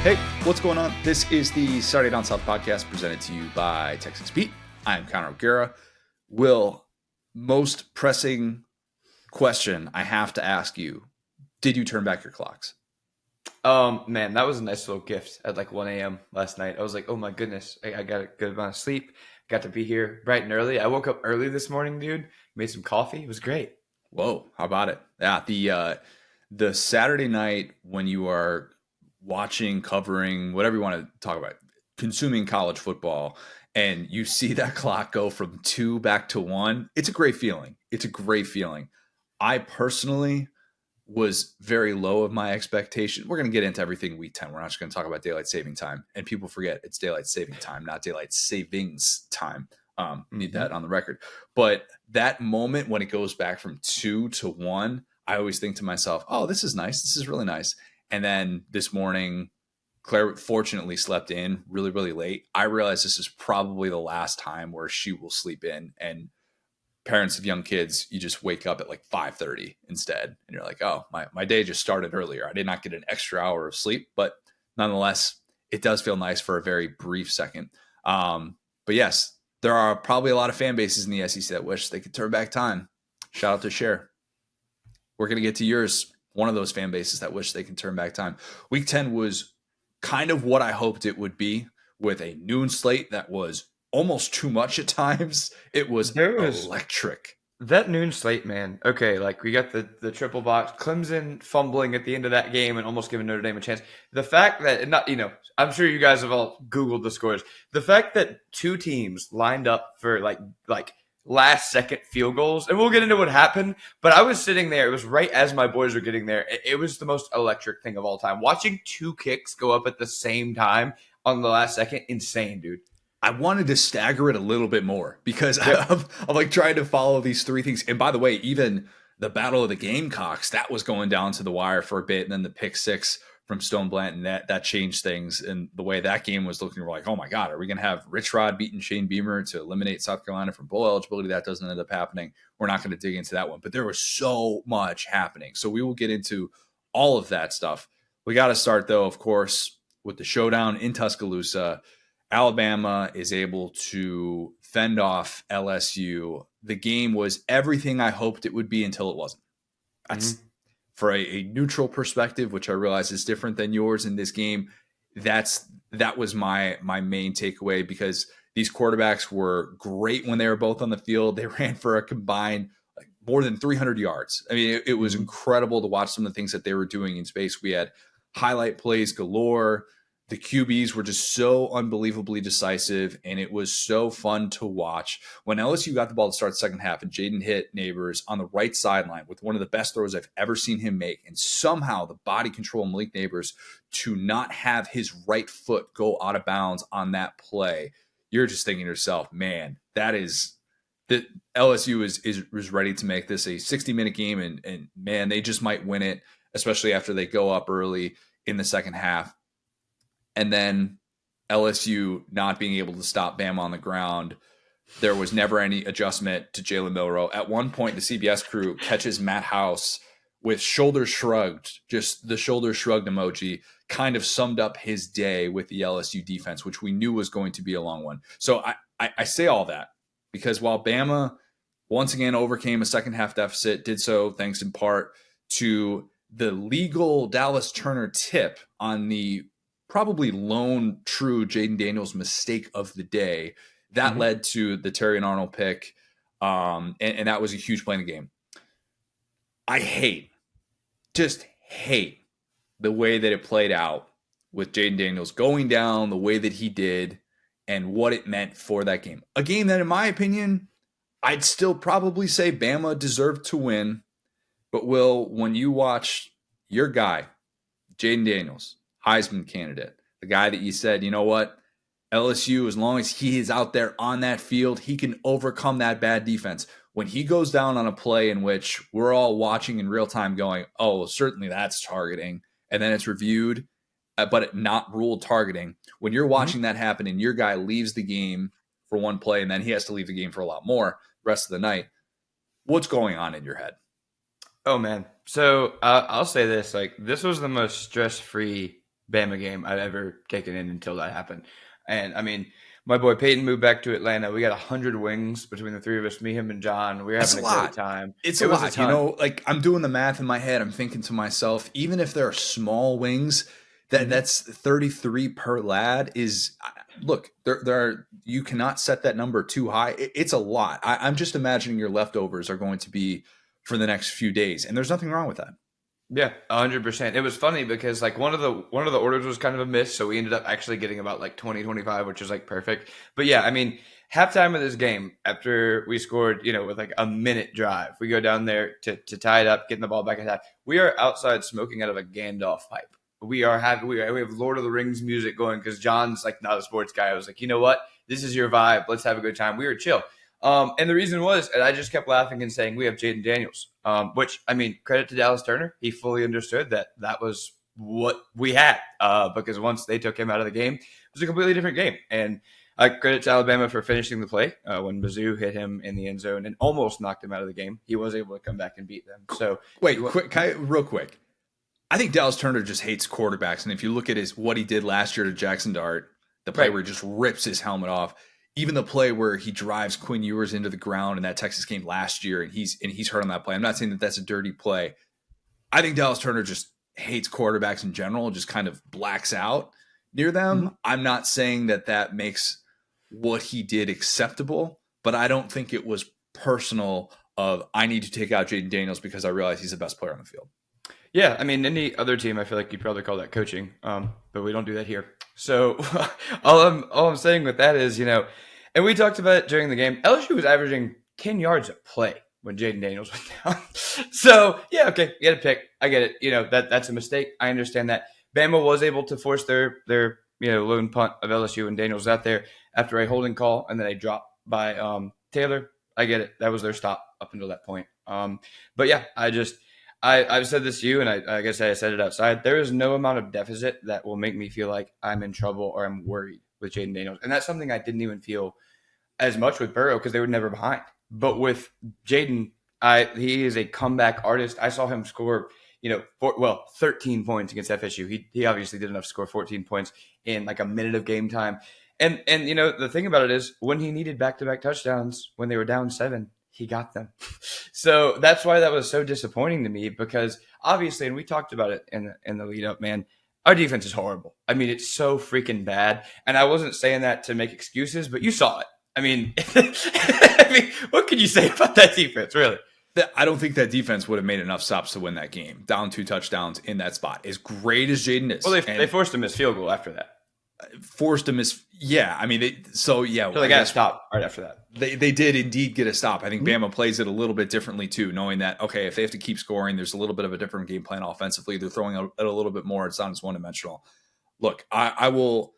Hey, what's going on? This is the Saturday Down South podcast presented to you by Texas Pete. I'm Connor O'Gara. Will, most pressing question I have to ask you, did you turn back your clocks? Man, that was a nice little gift at like 1 a.m. last night. I was like, oh my goodness, I got a good amount of sleep. Got to be here bright and early. I woke up early this morning, dude. Made some coffee. It was great. Whoa, how about it? Yeah, the Saturday night when you are watching, covering, whatever you want to talk about, consuming college football, and you see that clock go from 2 back to 1, it's a great feeling. It's a great feeling. I personally was very low of my expectation. We're going to get into everything week 10. We're not just going to talk about daylight saving time. And people forget it's daylight saving time, not daylight savings time. Need that on the record. But that moment when it goes back from 2 to 1, I always think to myself, oh, this is nice. This is really nice. And then this morning, Claire fortunately slept in really, really late. I realized this is probably the last time where she will sleep in. And parents of young kids, you just wake up at like 5:30 instead. And you're like, oh, my day just started earlier. I did not get an extra hour of sleep, but nonetheless, it does feel nice for a very brief second. But yes, there are probably a lot of fan bases in the SEC that wish they could turn back time. Shout out to Cher. We're going to get to yours. One of those fan bases that wish they can turn back time. Week 10 was kind of what I hoped it would be, with a noon slate that was almost too much at times. It was electric. That noon slate, man. Okay, like we got the triple box, Clemson fumbling at the end of that game and almost giving Notre Dame a chance. The fact that I'm sure you guys have all Googled the scores. The fact that two teams lined up for like last second field goals, and we'll get into what happened, but I was sitting there. It was right as my boys were getting there. It was the most electric thing of all time. Watching two kicks go up at the same time on the last second, insane, dude. I wanted to stagger it a little bit more because I'm like trying to follow these three things. And by the way, even the Battle of the Gamecocks, that was going down to the wire for a bit. And then the pick six from Stone Blanton, that changed things. And the way that game was looking, we're like, oh my God, are we going to have Rich Rod beating Shane Beamer to eliminate South Carolina from bowl eligibility? That doesn't end up happening. We're not going to dig into that one. But there was so much happening. So we will get into all of that stuff. We got to start, though, of course, with the showdown in Tuscaloosa. Alabama is able to fend off LSU. The game was everything I hoped it would be until it wasn't. That's for a neutral perspective, which I realize is different than yours in this game. That was my main takeaway, because these quarterbacks were great when they were both on the field. They ran for a combined more than 300 yards. I mean, it was incredible to watch some of the things that they were doing in space. We had highlight plays galore. The QBs were just so unbelievably decisive, and it was so fun to watch. When LSU got the ball to start the second half and Jayden hit Neighbors on the right sideline with one of the best throws I've ever seen him make, and somehow the body control of Malik Neighbors to not have his right foot go out of bounds on that play, you're just thinking to yourself, man, that LSU is ready to make this a 60-minute game, and man, they just might win it, especially after they go up early in the second half. And then LSU not being able to stop Bama on the ground. There was never any adjustment to Jalen Milroe. At one point, the CBS crew catches Matt House with shoulders shrugged, just the shoulders shrugged emoji, kind of summed up his day with the LSU defense, which we knew was going to be a long one. So I say all that because while Bama once again overcame a second half deficit, did so thanks in part to the legal Dallas Turner tip on the probably lone true Jayden Daniels mistake of the day. That led to the Terry and Arnold pick, and that was a huge play in the game. I just hate the way that it played out with Jayden Daniels going down the way that he did and what it meant for that game. A game that, in my opinion, I'd still probably say Bama deserved to win. But, Will, when you watch your guy, Jayden Daniels, Heisman candidate, the guy that you said, you know what, LSU, as long as he is out there on that field, he can overcome that bad defense. When he goes down on a play in which we're all watching in real time going, oh, certainly that's targeting, and then it's reviewed, but not ruled targeting. When you're watching that happen and your guy leaves the game for one play and then he has to leave the game for a lot more the rest of the night, what's going on in your head? Oh, man. So I'll say this. This was the most stress-free Bama game I've ever taken in until that happened. And I mean, my boy Peyton moved back to Atlanta. We got 100 wings between the three of us, me, him, and John. We were That's having a a great lot. time. It's It a was a lot. You ton. know, like I'm doing the math in my head. I'm thinking to myself, even if there are small wings, Mhm. that's 33 per lad is look, there are you cannot set that number too high. It's a lot. I'm just imagining your leftovers are going to be for the next few days. And there's nothing wrong with that. Yeah, 100%. It was funny because like one of the orders was kind of a miss, so we ended up actually getting about like 20, 25, which is like perfect. But yeah, I mean, halftime of this game, after we scored, with like a minute drive, we go down there to tie it up, getting the ball back at half. We are outside smoking out of a Gandalf pipe. We have Lord of the Rings music going because John's like not a sports guy. I was like, you know what? This is your vibe. Let's have a good time. We were chill. And the reason was, and I just kept laughing and saying, we have Jayden Daniels, which, I mean, credit to Dallas Turner. He fully understood that was what we had because once they took him out of the game, it was a completely different game. And I credit to Alabama for finishing the play when Mizzou hit him in the end zone and almost knocked him out of the game. He was able to come back and beat them. So, Wait, real quick. I think Dallas Turner just hates quarterbacks. And if you look at what he did last year to Jackson Dart, the play right. where he just rips his helmet off, even the play where he drives Quinn Ewers into the ground in that Texas game last year, and he's hurt on that play. I'm not saying that that's a dirty play. I think Dallas Turner just hates quarterbacks in general, just kind of blacks out near them. Mhm. I'm not saying that makes what he did acceptable, but I don't think it was personal of I need to take out Jayden Daniels because I realize he's the best player on the field. Yeah, I mean, any other team, I feel like you'd probably call that coaching, but we don't do that here. So all I'm saying with that is, and we talked about it during the game. LSU was averaging 10 yards a play when Jayden Daniels went down. So yeah, okay, you had a pick. I get it. That's a mistake. I understand that. Bama was able to force their lone punt of LSU and Daniels out there after a holding call and then a drop by Taylor. I get it. That was their stop up until that point. But yeah, I've said this to you, and I guess I said it outside. There is no amount of deficit that will make me feel like I'm in trouble or I'm worried with Jayden Daniels. And that's something I didn't even feel as much with Burrow because they were never behind. But with Jayden, he is a comeback artist. I saw him score, 13 points against FSU. He obviously did enough to score 14 points in like a minute of game time. And the thing about it is when he needed back-to-back touchdowns when they were down 7, he got them. So that's why that was so disappointing to me because obviously, and we talked about it in the lead up, man, our defense is horrible. I mean, it's so freaking bad. And I wasn't saying that to make excuses, but you saw it. I mean, what can you say about that defense, really? I don't think that defense would have made enough stops to win that game. Down 2 touchdowns in that spot. As great as Jayden is. Well, they forced a missed field goal after that. Forced a miss. Yeah, I mean, so they got to stop right after that. They did indeed get a stop. I think Bama plays it a little bit differently too, knowing that okay, if they have to keep scoring, there's a little bit of a different game plan offensively. They're throwing it a little bit more. It's not as one dimensional. Look, I will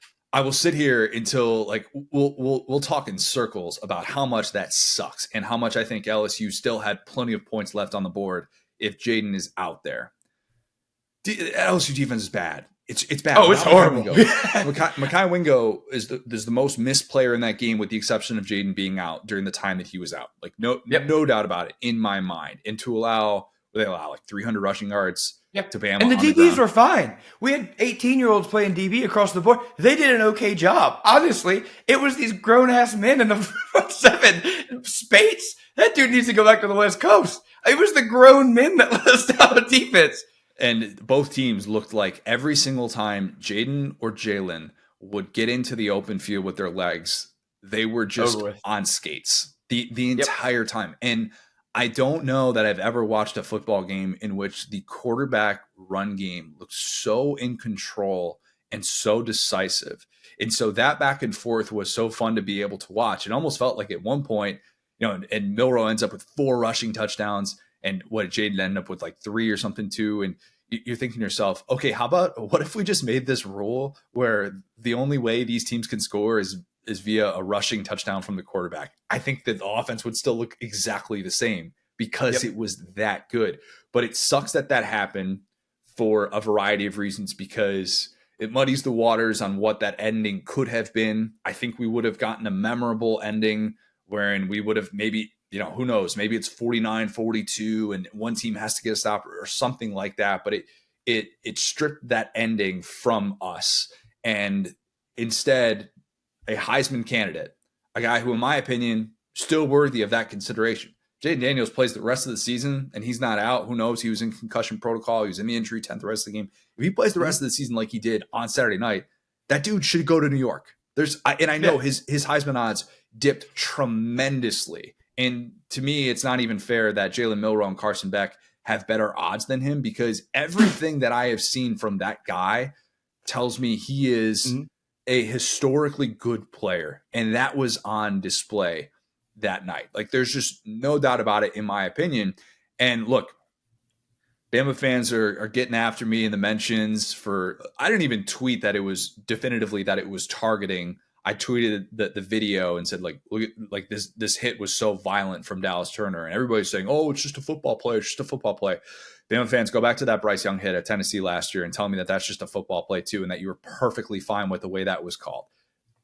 sit here until like we'll talk in circles about how much that sucks and how much I think LSU still had plenty of points left on the board if Jayden is out there. LSU defense is bad. It's bad. Oh, it's horrible. Mekhi Wingo is the most missed player in that game, with the exception of Jayden being out during the time that he was out. Like no doubt about it in my mind. And to they allow like 300 rushing yards to Bama. And the DBs were fine. We had 18-year-olds playing DB across the board. They did an okay job. Honestly, it was these grown ass men in the front 7. Spates, that dude needs to go back to the West Coast. It was the grown men that let us down on defense. And both teams looked like every single time Jayden or Jalen would get into the open field with their legs, they were just on skates the entire time. And I don't know that I've ever watched a football game in which the quarterback run game looked so in control and so decisive. And so that back and forth was so fun to be able to watch. It almost felt like at one point, and Milroe ends up with 4 rushing touchdowns. And what did Jayden end up with, like 3 or something too? And you're thinking to yourself, okay, what if we just made this rule where the only way these teams can score is via a rushing touchdown from the quarterback? I think that the offense would still look exactly the same because it was that good. But it sucks that happened for a variety of reasons because it muddies the waters on what that ending could have been. I think we would have gotten a memorable ending wherein we would have maybe, who knows, maybe it's 49-42 and one team has to get a stop or something like that. But it stripped that ending from us, and instead a Heisman candidate, a guy who, in my opinion, still worthy of that consideration. Jayden Daniels plays the rest of the season and he's not out. Who knows? He was in concussion protocol. He was in the injury tent the rest of the game. If he plays the rest of the season like he did on Saturday night, that dude should go to New York. I know his Heisman odds dipped tremendously. And to me, it's not even fair that Jalen Milroe and Carson Beck have better odds than him, because everything that I have seen from that guy tells me he is a historically good player. And that was on display that night. Like, there's just no doubt about it, in my opinion. And look, Bama fans are getting after me in the mentions for, I didn't even tweet that it was definitively that it was targeting. I tweeted the video and said, like, look at, like, this hit was so violent from Dallas Turner, and everybody's saying, oh, it's just a football play. It's just a football play. Bama fans, go back to that Bryce Young hit at Tennessee last year and tell me that that's just a football play too, and that you were perfectly fine with the way that was called.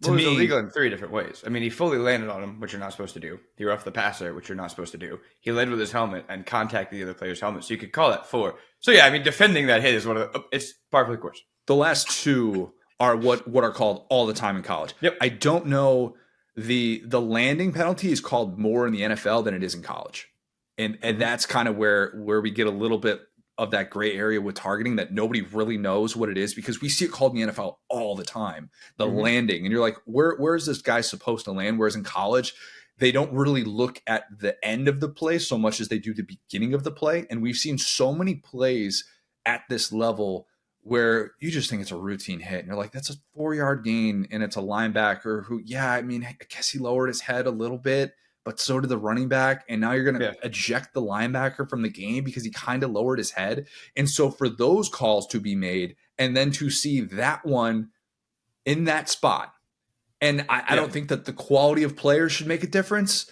Well, it was illegal in 3 different ways. I mean, he fully landed on him, which you're not supposed to do. He roughed the passer, which you're not supposed to do. He led with his helmet and contacted the other player's helmet, so you could call that 4. So yeah, I mean, defending that hit is it's par for the course. The last 2 are what are called all the time in college. Yep. I don't know, the landing penalty is called more in the NFL than it is in college, and that's kind of where we get a little bit of that gray area with targeting, that nobody really knows what it is, because we see it called in the NFL all the time, the landing, and you're like, where is this guy supposed to land? Whereas in college, they don't really look at the end of the play so much as they do the beginning of the play. And we've seen so many plays at this level where you just think it's a routine hit, and you're like, that's a 4-yard gain, and it's a linebacker who, yeah, I mean, I guess he lowered his head a little bit, but so did the running back. And now you're going to eject the linebacker from the game because he kind of lowered his head. And so for those calls to be made, and then to see that one in that spot, and I don't think that the quality of players should make a difference,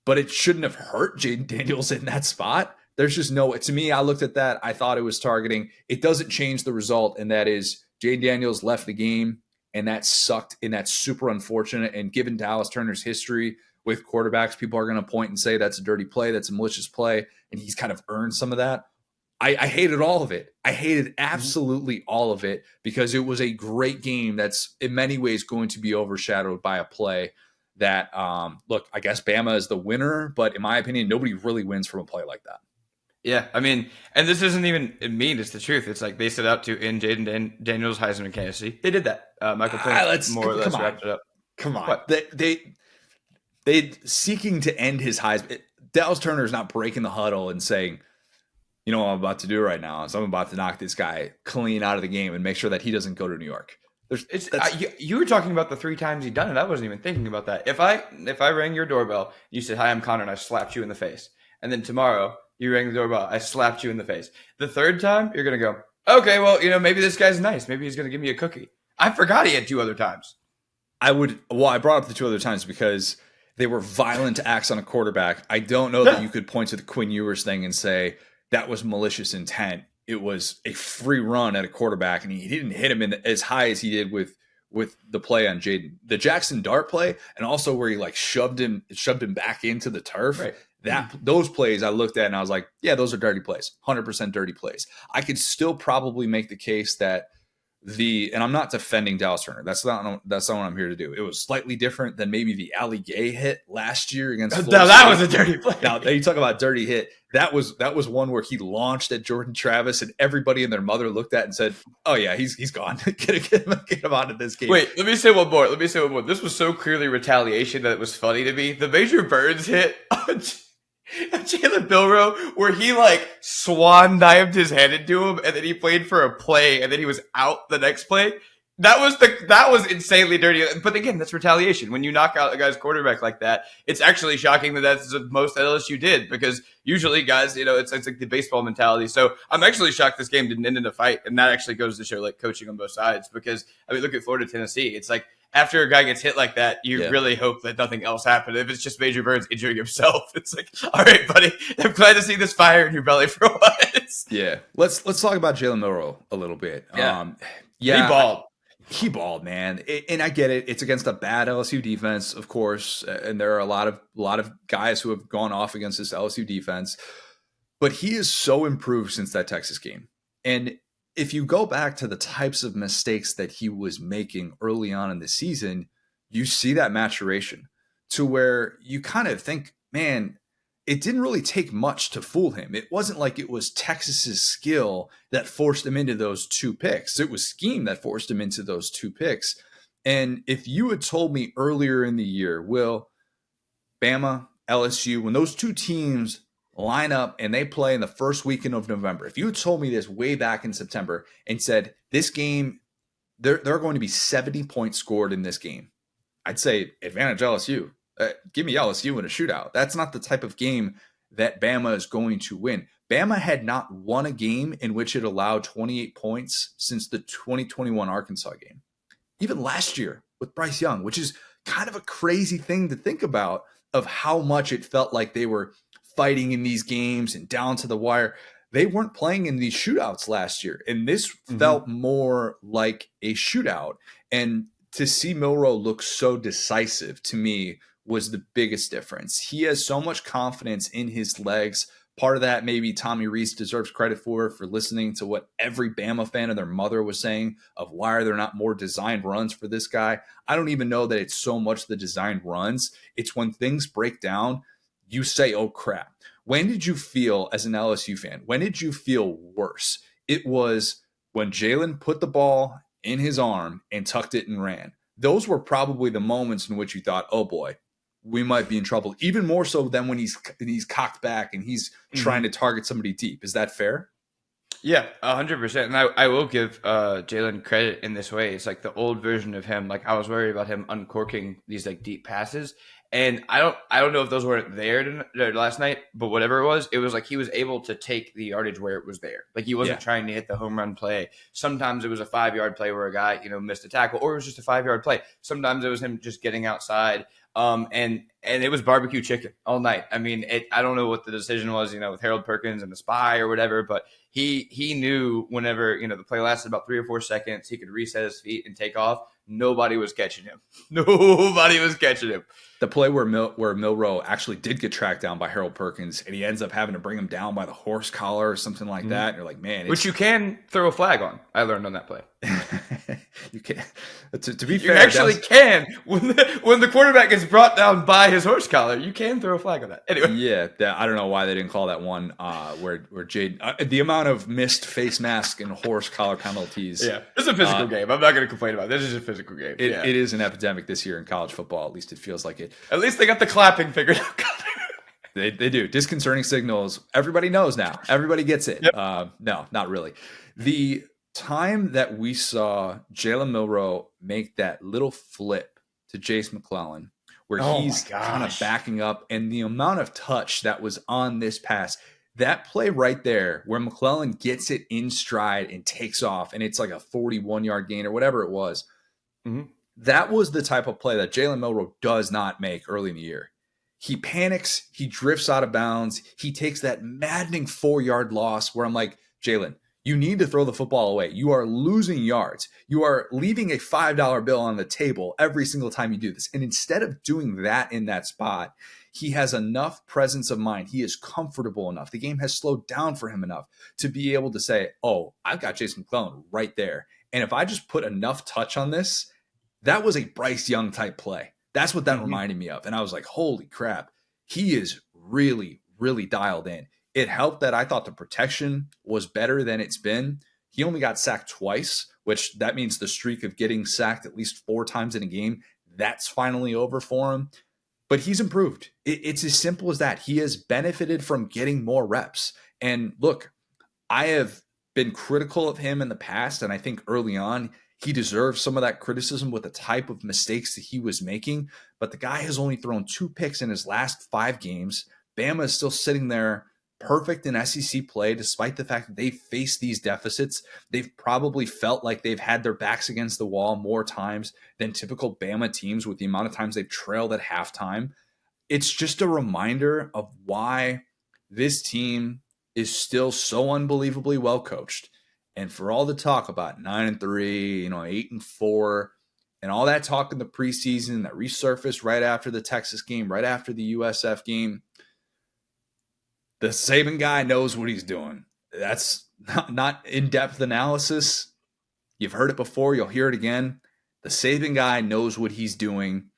but it shouldn't have hurt Jayden Daniels in that spot. There's just no, to me, I looked at that, I thought it was targeting. It doesn't change the result, and that is Jayden Daniels left the game, and that sucked, and that's super unfortunate. And given Dallas Turner's history with quarterbacks, people are going to point and say that's a dirty play, that's a malicious play, and he's kind of earned some of that. I hated all of it. I hated absolutely all of it, because it was a great game that's in many ways going to be overshadowed by a play that, look, I guess Bama is the winner, but in my opinion, nobody really wins from a play like that. Yeah, I mean, and this isn't even mean, it's the truth. It's like they set out to end Jayden Daniels' Heisman candidacy. They did that. Michael Pittman more or less wrapped it up. Come on. What? They seeking to end his Heisman. Dallas Turner is not breaking the huddle and saying, you know what I'm about to do right now is I'm about to knock this guy clean out of the game and make sure that he doesn't go to New York. You were talking about the 3 times he'd done it. I wasn't even thinking about that. If I rang your doorbell, you said, hi, I'm Connor, and I slapped you in the face. And then tomorrow you rang the doorbell, I slapped you in the face. The 3rd time, you're going to go, okay, well, maybe this guy's nice. Maybe he's going to give me a cookie. I forgot he had 2 other times. I brought up the 2 other times because they were violent acts on a quarterback. I don't know that you could point to the Quinn Ewers thing and say that was malicious intent. It was a free run at a quarterback, and he didn't hit him as high as he did with the play on Jayden. The Jackson Dart play, and also where he like shoved him back into the turf. Right. Those plays I looked at and I was like, yeah, those are dirty plays, 100% dirty plays. I could still probably make the case that and I'm not defending Dallas Turner. That's not what I'm here to do. It was slightly different than maybe the Ali Gay hit last year against Florida State. That was a dirty play. Now you talk about dirty hit. That was one where he launched at Jordan Travis, and everybody and their mother looked at and said, "Oh yeah, he's gone. get him out of this game." Wait, let me say one more. This was so clearly retaliation that it was funny to me. The Major Burns hit on Jalen Milroe, where he like swan dived his head into him, and then he played for a play, and then he was out the next play. That was insanely dirty. But again, that's retaliation. When you knock out a guy's quarterback like that, it's actually shocking that that's the most that LSU did, because usually guys, it's like the baseball mentality. So I'm actually shocked this game didn't end in a fight, and that actually goes to show like coaching on both sides. Because I mean, look at Florida, Tennessee. It's like after a guy gets hit like that, you really hope that nothing else happened. If it's just Major Burns injuring himself, it's like, all right, buddy, I'm glad to see this fire in your belly for once. Yeah, let's talk about Jalen Milroe a little bit. He balled. He balled, man, and I get it. It's against a bad LSU defense, of course, and there are a lot of guys who have gone off against this LSU defense. But he is so improved since that Texas game, and if you go back to the types of mistakes that he was making early on in the season, you see that maturation to where you kind of think, man, it didn't really take much to fool him. It wasn't like it was Texas's skill that forced him into those 2 picks. It was scheme that forced him into those 2 picks. And if you had told me earlier in the year, Will, Bama, LSU, when those two teams line up and they play in the first weekend of November, if you had told me this way back in September and said this game, there are going to be 70 points scored in this game, I'd say advantage LSU. Give me LSU in a shootout. That's not the type of game that Bama is going to win. Bama had not won a game in which it allowed 28 points since the 2021 Arkansas game. Even last year with Bryce Young, which is kind of a crazy thing to think about, of how much it felt like they were fighting in these games and down to the wire. They weren't playing in these shootouts last year, and this felt more like a shootout. And to see Milroe look so decisive, to me, was the biggest difference. He has so much confidence in his legs. Part of that, maybe Tommy Rees deserves credit for listening to what every Bama fan and their mother was saying of why are there not more designed runs for this guy. I don't even know that it's so much the designed runs. It's when things break down, you say, oh crap. When did you feel as an LSU fan? When did you feel worse? It was when Jaylen put the ball in his arm and tucked it and ran. Those were probably the moments in which you thought, oh boy, we might be in trouble, even more so than when he's cocked back and he's trying to target somebody deep. Is that fair? Yeah, 100%. And I will give Jaylen credit in this way. It's like the old version of him. Like I was worried about him uncorking these like deep passes. And I don't know if those weren't there last night, but whatever it was like he was able to take the yardage where it was there. Like he wasn't trying to hit the home run play. Sometimes it was a 5-yard play where a guy, missed a tackle, or it was just a 5-yard play. Sometimes it was him just getting outside. And it was barbecue chicken all night. I mean, I don't know what the decision was, with Harold Perkins and the spy or whatever, but he knew whenever, the play lasted about 3 or 4 seconds, he could reset his feet and take off. Nobody was catching him. Nobody was catching him. The play where Milroe actually did get tracked down by Harold Perkins, and he ends up having to bring him down by the horse collar or something like that. And you're like, man. Which you can throw a flag on. I learned on that play. You can. To be you fair, actually can. When the quarterback gets brought down by his horse collar, you can throw a flag on that. Anyway. Yeah, I don't know why they didn't call that one where Jayden, the amount of missed face mask and horse collar penalties. Yeah, it's a physical game. I'm not going to complain about it. This is a physical game. It is an epidemic this year in college football. At least it feels like it. At least they got the clapping figured out. They do. Disconcerting signals. Everybody knows now. Everybody gets it. Yep. No, not really. The time that we saw Jalen Milroe make that little flip to Jace McClellan, where he's kind of backing up, and the amount of touch that was on this pass, that play right there where McClellan gets it in stride and takes off, and it's like a 41-yard gain or whatever it was. That was the type of play that Jalen Milroe does not make early in the year. He panics. He drifts out of bounds. He takes that maddening 4-yard loss where I'm like, Jalen, you need to throw the football away. You are losing yards. You are leaving a $5 bill on the table every single time you do this. And instead of doing that in that spot, he has enough presence of mind. He is comfortable enough. The game has slowed down for him enough to be able to say, oh, I've got Jason McClellan right there. And if I just put enough touch on this, that was a Bryce Young type play. That's what that reminded me of. And I was like, holy crap, he is really, really dialed in. It helped that I thought the protection was better than it's been. He only got sacked twice, which that means the streak of getting sacked at least 4 times in a game, that's finally over for him. But he's improved. It's as simple as that. He has benefited from getting more reps. And look, I have been critical of him in the past, and I think early on, he deserves some of that criticism with the type of mistakes that he was making. But the guy has only thrown 2 picks in his last 5 games. Bama is still sitting there perfect in SEC play, despite the fact that they faced these deficits. They've probably felt like they've had their backs against the wall more times than typical Bama teams with the amount of times they've trailed at halftime. It's just a reminder of why this team is still so unbelievably well coached. And for all the talk about 9-3, 8-4, and all that talk in the preseason that resurfaced right after the Texas game, right after the USF game, the Saban guy knows what he's doing. That's not in-depth analysis. You've heard it before. You'll hear it again. The Saban guy knows what he's doing.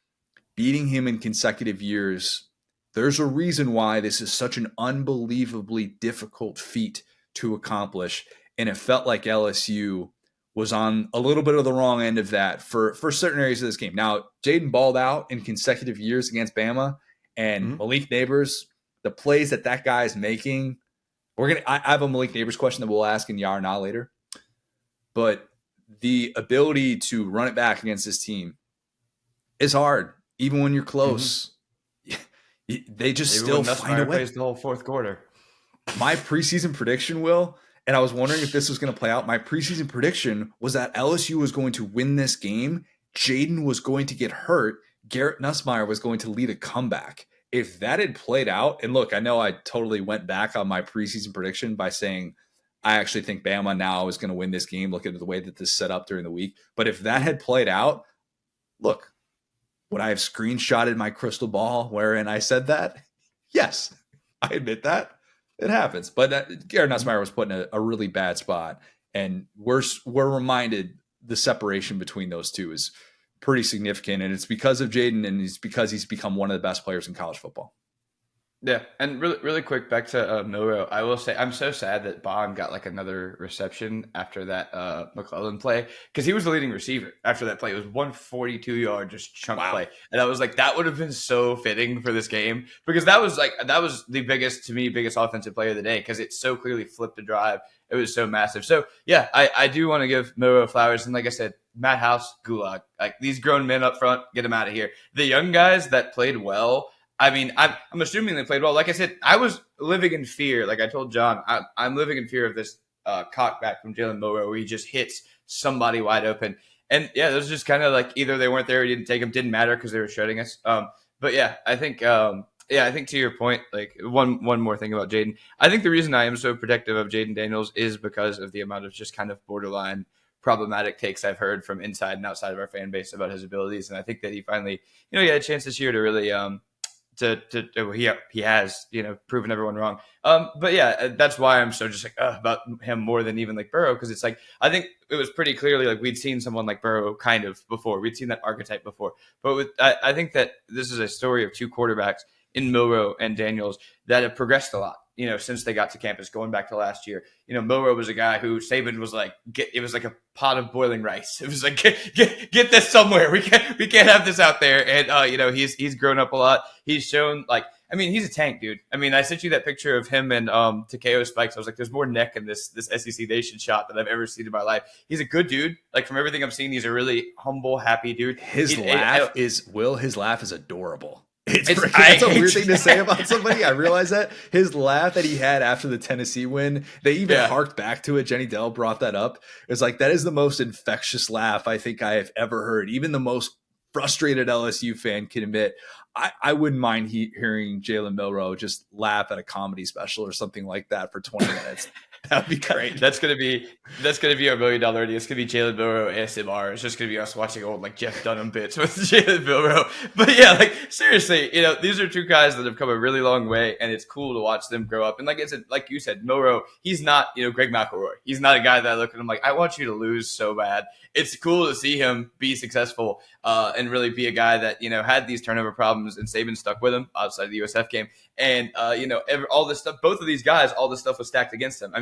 Beating him in consecutive years, there's a reason why this is such an unbelievably difficult feat to accomplish. And it felt like LSU was on a little bit of the wrong end of that for certain areas of this game. Now, Jayden balled out in consecutive years against Bama, and Malik Neighbors, the plays that guy is making. I have a Malik Neighbors question that we'll ask in Yar Na later. But the ability to run it back against this team is hard, even when you're close. They just still find a way. Plays the whole fourth quarter. My preseason prediction, Will, and I was wondering if this was going to play out. My preseason prediction was that LSU was going to win this game. Jayden was going to get hurt. Garrett Nussmeier was going to lead a comeback. If that had played out, and look, I know I totally went back on my preseason prediction by saying I actually think Bama now is going to win this game, looking at the way that this set up during the week. But if that had played out, look, would I have screenshotted my crystal ball wherein I said that? Yes, I admit that. It happens. But Garrett Nussmeier was put in a really bad spot. And we're reminded the separation between those two is pretty significant. And it's because of Jayden, and it's because he's become one of the best players in college football. Yeah, and really quick, back to Milroe. I will say I'm so sad that Bond got like another reception after that McClellan play, because he was the leading receiver after that play. It was 142-yard just chunk play, and I was like, that would have been so fitting for this game, because that was the biggest offensive play of the day, because it so clearly flipped the drive. It was so massive. So yeah, I do want to give Milroe flowers, and like I said, Matt House, gulag, like these grown men up front, get them out of here. The young guys that played well. I mean, I'm assuming they played well. Like I said, I was living in fear. Like I told John, I'm living in fear of this cockback from Jalen Milroe where he just hits somebody wide open. And yeah, those just kind of like either they weren't there or didn't take them. Didn't matter because they were shredding us. But yeah, I think I think to your point, like one more thing about Jayden. I think the reason I am so protective of Jayden Daniels is because of the amount of just kind of borderline problematic takes I've heard from inside and outside of our fan base about his abilities. And I think that he finally, he had a chance this year to really he has proven everyone wrong. But yeah, that's why I'm so just like about him more than even like Burrow, because it's like I think it was pretty clearly like we'd seen someone like Burrow kind of before. We'd seen that archetype before. But I think that this is a story of two quarterbacks in Milroe and Daniels that have progressed a lot, since they got to campus, going back to last year. Milroe was a guy who Saban was like, it was like a pot of boiling rice. It was like, get this somewhere. We can't have this out there. And, he's grown up a lot. He's shown he's a tank, dude. I sent you that picture of him and Takeo Spikes. I was like, there's more neck in this SEC Nation shot that I've ever seen in my life. He's a good dude. Like from everything I'm seeing, he's a really humble, happy dude. His laugh is adorable. That's a weird thing to say about somebody. I realize that his laugh that he had after the Tennessee win, they even harked back to it. Jenny Dell brought that up. It's like, that is the most infectious laugh I think I have ever heard. Even the most frustrated LSU fan can admit. I wouldn't mind hearing Jalen Milroe just laugh at a comedy special or something like that for 20 minutes. That'd be great. That's gonna be our $1 million idea. It's gonna be Jalen Milroe ASMR. It's just gonna be us watching old like Jeff Dunham bits with Jalen Milroe. But yeah, like seriously, these are two guys that have come a really long way, and it's cool to watch them grow up. And like I said, like you said, Milroe, he's not Greg McElroy. He's not a guy that I look at him like, I want you to lose so bad. It's cool to see him be successful and really be a guy that had these turnover problems, and Saban stuck with him outside of the USF game. And all this stuff, both of these guys, all this stuff was stacked against them.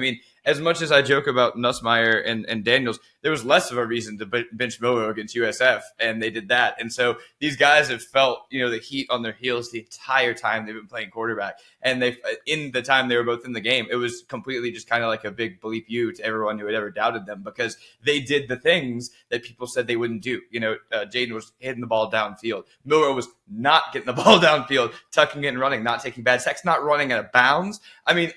As much as I joke about Nussmeier and Daniels, there was less of a reason to bench Milroe against USF, and they did that. And so these guys have felt the heat on their heels the entire time they've been playing quarterback. And in the time they were both in the game, it was completely just kind of like a big bleep you to everyone who had ever doubted them, because they did the things that people said they wouldn't do. Jayden was hitting the ball downfield. Milroe was not getting the ball downfield, tucking it and running, not taking bad sacks, not running out of bounds. I think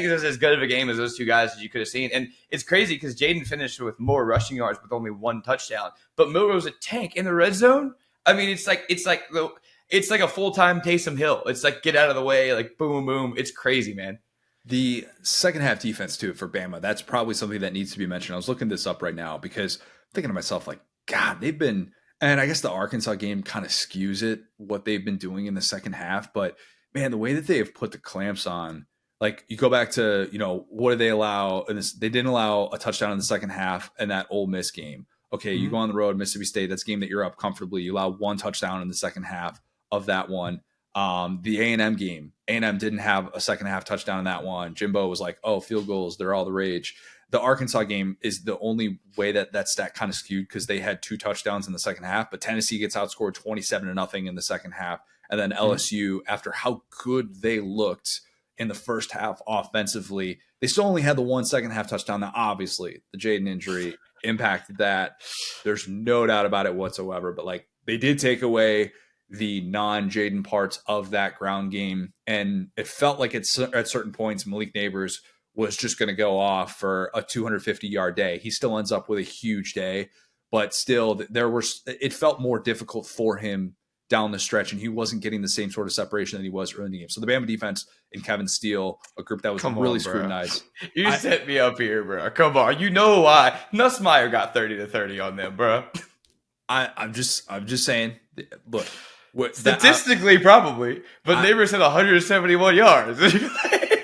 it was as good of a game as those two guys as you could have seen. And it's crazy because Jayden finished with more rushing yards with only one touchdown, but Milroe's a tank in the red zone. It's like a full-time Taysom Hill. It's like, get out of the way, like boom, boom. It's crazy, man. The second half defense too for Bama, that's probably something that needs to be mentioned. I was looking this up right now because I'm thinking to myself, like, God, they've been, and I guess the Arkansas game kind of skews it, what they've been doing in the second half. But man, the way that they have put the clamps on like you go back to, what did they allow? And they didn't allow a touchdown in the second half in that Ole Miss game. Okay, you go on the road, Mississippi State. That's a game that you're up comfortably. You allow one touchdown in the second half of that one. The A&M game, A&M didn't have a second half touchdown in that one. Jimbo was like, "Oh, field goals, they're all the rage." The Arkansas game is the only way that stat kind of skewed because they had 2 touchdowns in the second half, but Tennessee gets outscored 27-0 in the second half. And then LSU, after how good they looked in the first half offensively, they still only had the 1 second half touchdown. Now, obviously, the Jayden injury impacted that. There's no doubt about it whatsoever, but like they did take away the non-Jayden parts of that ground game. And it felt like at certain points, Malik Neighbors was just going to go off for a 250-yard day. He still ends up with a huge day, but still it felt more difficult for him down the stretch, and he wasn't getting the same sort of separation that he was early in the game. So the Bama defense and Kevin Steele, a group that was really scrutinized. You set me up here, bro. Come on. You know why. Nussmeier got 30-30 on them, bro. I'm just saying, look. Statistically, probably, but Neighbors had 171 yards.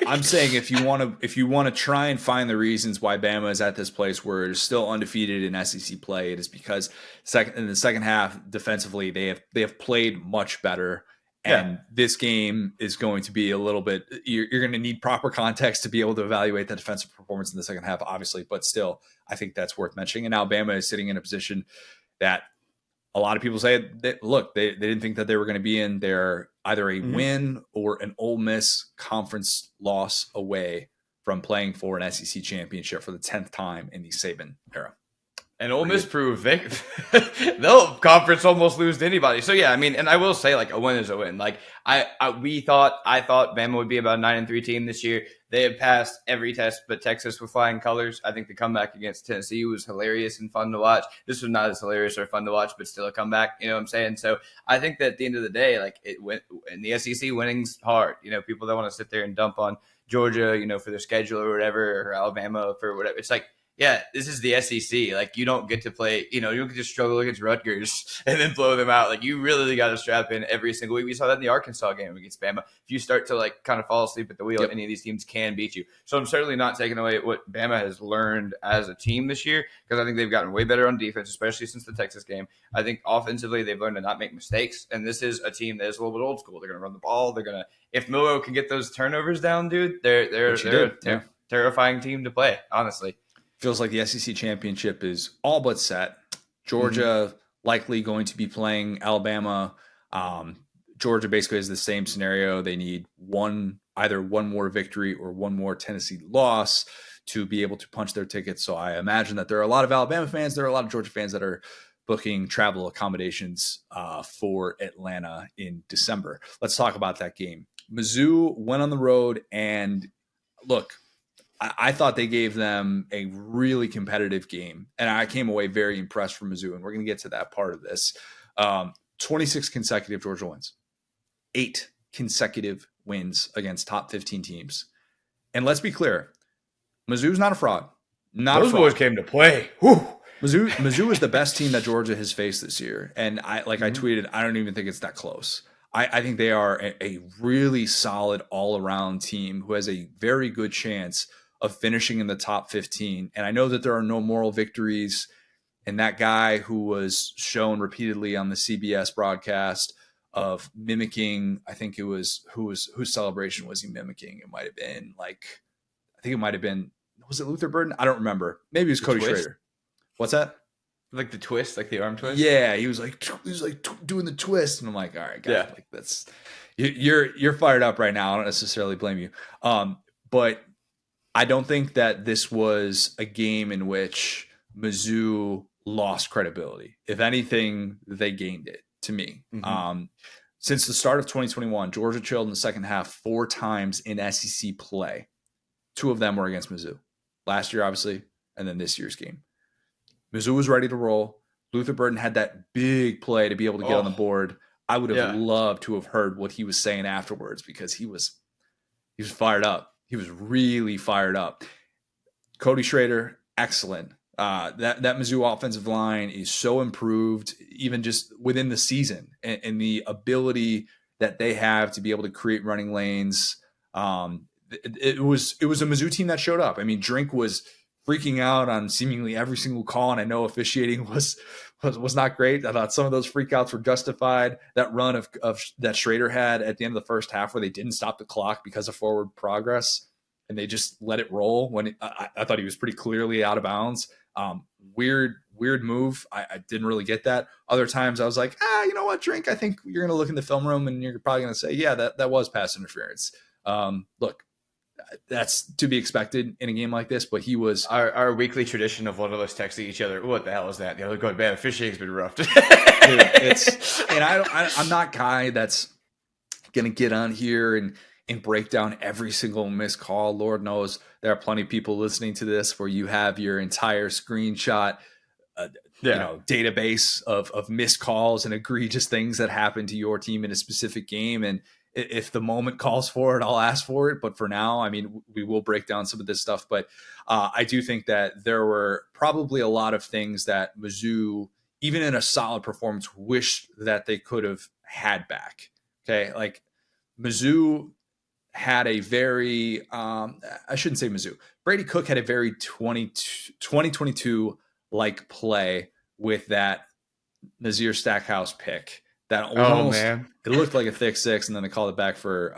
I'm saying if you want to try and find the reasons why Bama is at this place where it is still undefeated in SEC play, it is because in the second half defensively they have played much better, and this game is going to be a little bit. You're going to need proper context to be able to evaluate the defensive performance in the second half, obviously, but still, I think that's worth mentioning. And now Bama is sitting in a position that a lot of people say that, look, they didn't think that they were going to be in. They're either a win or an Ole Miss conference loss away from playing for an SEC championship for the 10th time in the Saban era. And Ole Miss proved they'll conference almost lose to anybody. So yeah, I mean, and I will say like a win is a win. Like I thought Bama would be about a 9-3 team this year. They have passed every test but Texas with flying colors. I think the comeback against Tennessee was hilarious and fun to watch. This was not as hilarious or fun to watch, but still a comeback. You know what I'm saying? So I think that at the end of the day, like it went in the SEC, winning's hard. People don't want to sit there and dump on Georgia, for their schedule or whatever, or Alabama for whatever. It's like, yeah, this is the SEC. Like, you don't get to play, you don't get to struggle against Rutgers and then blow them out. Like, you really got to strap in every single week. We saw that in the Arkansas game against Bama. If you start to, like, kind of fall asleep at the wheel, any of these teams can beat you. So I'm certainly not taking away what Bama has learned as a team this year, because I think they've gotten way better on defense, especially since the Texas game. I think offensively they've learned to not make mistakes, and this is a team that is a little bit old school. They're going to run the ball. They're going to – if Milroe can get those turnovers down, dude, they're a terrifying team to play, honestly. Feels like the SEC championship is all but set. Georgia likely going to be playing Alabama. Georgia basically is the same scenario. They need either one more victory or one more Tennessee loss to be able to punch their tickets. So I imagine that there are a lot of Alabama fans. There are a lot of Georgia fans that are booking travel accommodations for Atlanta in December. Let's talk about that game. Mizzou went on the road, and look, I thought they gave them a really competitive game, and I came away very impressed from Mizzou, and we're going to get to that part of this. 26 consecutive Georgia wins, 8 consecutive wins against top 15 teams. And let's be clear, Mizzou's not a fraud. Those boys came to play. Whew. Mizzou is the best team that Georgia has faced this year, and I tweeted, I don't even think it's that close. I think they are a really solid all-around team who has a very good chance of finishing in the top 15. And I know that there are no moral victories. And that guy who was shown repeatedly on the CBS broadcast of mimicking, I think it was, whose celebration was he mimicking? It might have been was it Luther Burden? I don't remember. Maybe it was Cody Schrader. What's that? Like the twist, like the arm twist? Yeah, he was like doing the twist. And I'm like, all right, guys, like that's, you're fired up right now. I don't necessarily blame you. But I don't think that this was a game in which Mizzou lost credibility. If anything, they gained it, to me. Since the start of 2021, Georgia trailed in the second half 4 times in SEC play. 2 of them were against Mizzou. Last year, obviously, and then this year's game. Mizzou was ready to roll. Luther Burden had that big play to be able to get on the board. I would have loved to have heard what he was saying afterwards, because he was fired up. He was really fired up. Cody Schrader, excellent. That Mizzou offensive line is so improved, even just within the season, and the ability that they have to be able to create running lanes. it was a Mizzou team that showed up. I mean, Drink was freaking out on seemingly every single call, and I know officiating was not great. I thought some of those freakouts were justified. That run of that Schrader had at the end of the first half, where they didn't stop the clock because of forward progress, and they just let it roll. When I thought he was pretty clearly out of bounds. Weird move. I didn't really get that. Other times I was like, you know what, Drink? I think you're going to look in the film room and you're probably going to say, yeah, that was pass interference. Look, that's to be expected in a game like this, but he was our weekly tradition of one of us texting each other. What the hell is that? The other going, man, officiating's been rough. Dude, and I'm not guy that's going to get on here and break down every single missed call. Lord knows there are plenty of people listening to this where you have your entire screenshot, database of missed calls and egregious things that happened to your team in a specific game. And if the moment calls for it, I'll ask for it. But for now, I mean, we will break down some of this stuff. But I do think that there were probably a lot of things that Mizzou, even in a solid performance, wished that they could have had back. Okay, like Mizzou had a very, I shouldn't say Mizzou. Brady Cook had a very 2022 like play with that Nazir Stackhouse pick. That almost, it looked like a thick six, and then they called it back for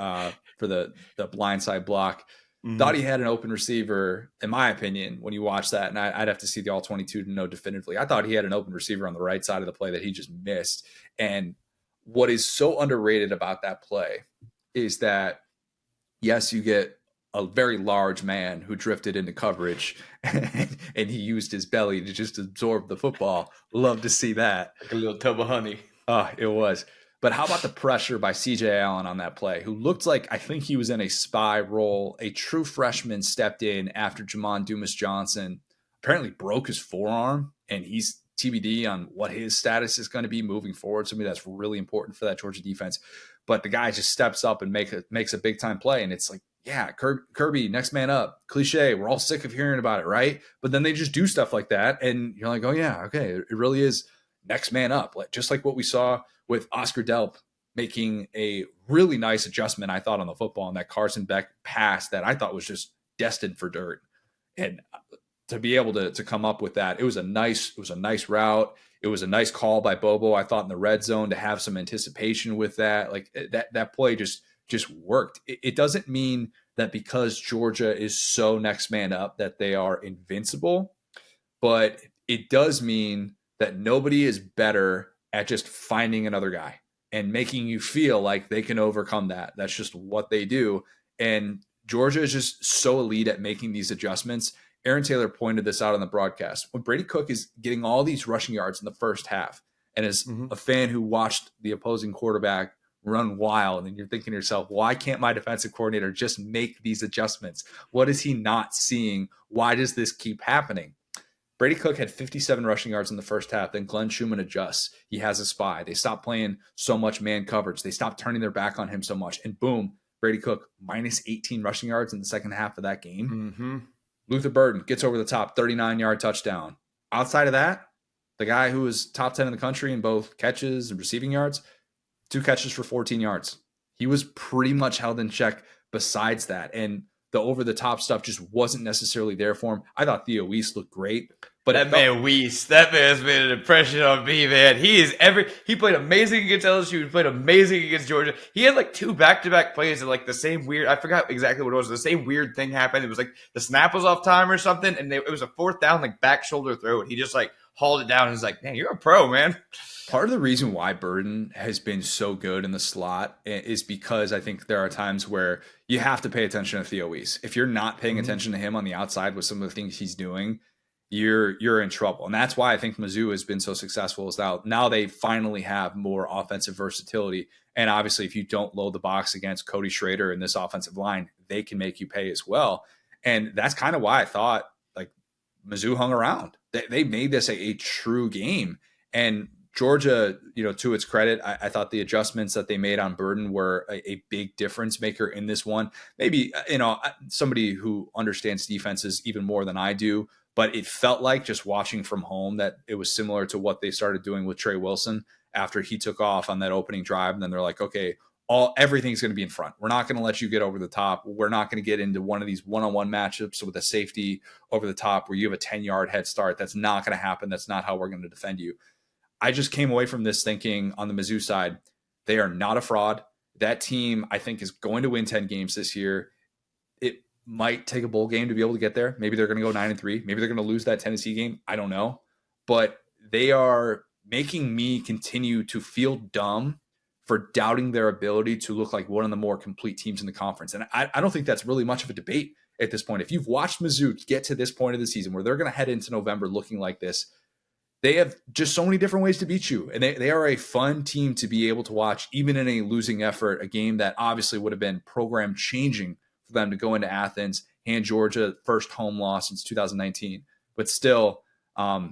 the blindside block. Mm-hmm. Thought he had an open receiver, in my opinion, when you watch that, and I'd have to see the all 22 to know definitively. I thought he had an open receiver on the right side of the play that he just missed. And what is so underrated about that play is that, yes, you get a very large man who drifted into coverage and he used his belly to just absorb the football. Love to see that. Like a little tub of honey. It was. But how about the pressure by CJ Allen on that play, who looked like, I think he was in a spy role. A true freshman stepped in after Jamon Dumas-Johnson apparently broke his forearm, and he's TBD on what his status is going to be moving forward. Something that's really important for that Georgia defense. But the guy just steps up and makes a big-time play, and it's like, yeah, Kirby, next man up. Cliche. We're all sick of hearing about it, right? But then they just do stuff like that, and you're like, oh, yeah, okay, it really is next man up. Just like what we saw with Oscar Delp making a really nice adjustment, I thought, on the football, and that Carson Beck pass that I thought was just destined for dirt. And to be able to come up with that, it was a nice route. It was a nice call by Bobo, I thought, in the red zone, to have some anticipation with that. Like that play just worked. It doesn't mean that because Georgia is so next man up that they are invincible, but it does mean that nobody is better at just finding another guy and making you feel like they can overcome that. That's just what they do. And Georgia is just so elite at making these adjustments. Aaron Taylor pointed this out on the broadcast. When Brady Cook is getting all these rushing yards in the first half, and as a fan who watched the opposing quarterback run wild, and you're thinking to yourself, why can't my defensive coordinator just make these adjustments? What is he not seeing? Why does this keep happening? Brady Cook had 57 rushing yards in the first half. Then Glenn Schumann adjusts. He has a spy. They stop playing so much man coverage. They stop turning their back on him so much. And boom, Brady Cook minus 18 rushing yards in the second half of that game. Mm-hmm. Luther Burden gets over the top, 39-yard touchdown. Outside of that, the guy who was top 10 in the country in both catches and receiving yards, 2 catches for 14 yards. He was pretty much held in check besides that. And the over-the-top stuff just wasn't necessarily there for him. I thought Theo Weiss looked great. But that man has made an impression on me, man. He played amazing against LSU. He played amazing against Georgia. He had like 2 back-to-back plays and like the same weird, I forgot exactly what it was. The same weird thing happened. It was like the snap was off time or something, and it was a 4th down, like back shoulder throw. And he just like hauled it down and was like, man, you're a pro, man. Part of the reason why Burden has been so good in the slot is because I think there are times where you have to pay attention to Theo Weiss. If you're not paying attention to him on the outside with some of the things he's doing, you're in trouble. And that's why I think Mizzou has been so successful, is now they finally have more offensive versatility. And obviously, if you don't load the box against Cody Schrader in this offensive line, they can make you pay as well. And that's kind of why I thought like Mizzou hung around. They made this a true game. And Georgia, to its credit, I thought the adjustments that they made on Burden were a big difference maker in this one. Maybe, somebody who understands defenses even more than I do, but it felt like, just watching from home, that it was similar to what they started doing with Trey Wilson after he took off on that opening drive. And then they're like, okay, everything's going to be in front. We're not going to let you get over the top. We're not going to get into one of these one-on-one matchups with a safety over the top where you have a 10-yard head start. That's not going to happen. That's not how we're going to defend you. I just came away from this thinking on the Mizzou side, they are not a fraud. That team, I think, is going to win 10 games this year. It might take a bowl game to be able to get there. Maybe they're going to go 9-3. Maybe they're going to lose that Tennessee game. I don't know. But they are making me continue to feel dumb for doubting their ability to look like one of the more complete teams in the conference. And I don't think that's really much of a debate at this point. If you've watched Mizzou get to this point of the season where they're going to head into November looking like this, they have just so many different ways to beat you. And they are a fun team to be able to watch, even in a losing effort, a game that obviously would have been program changing for them to go into Athens, hand Georgia first home loss since 2019. But still, I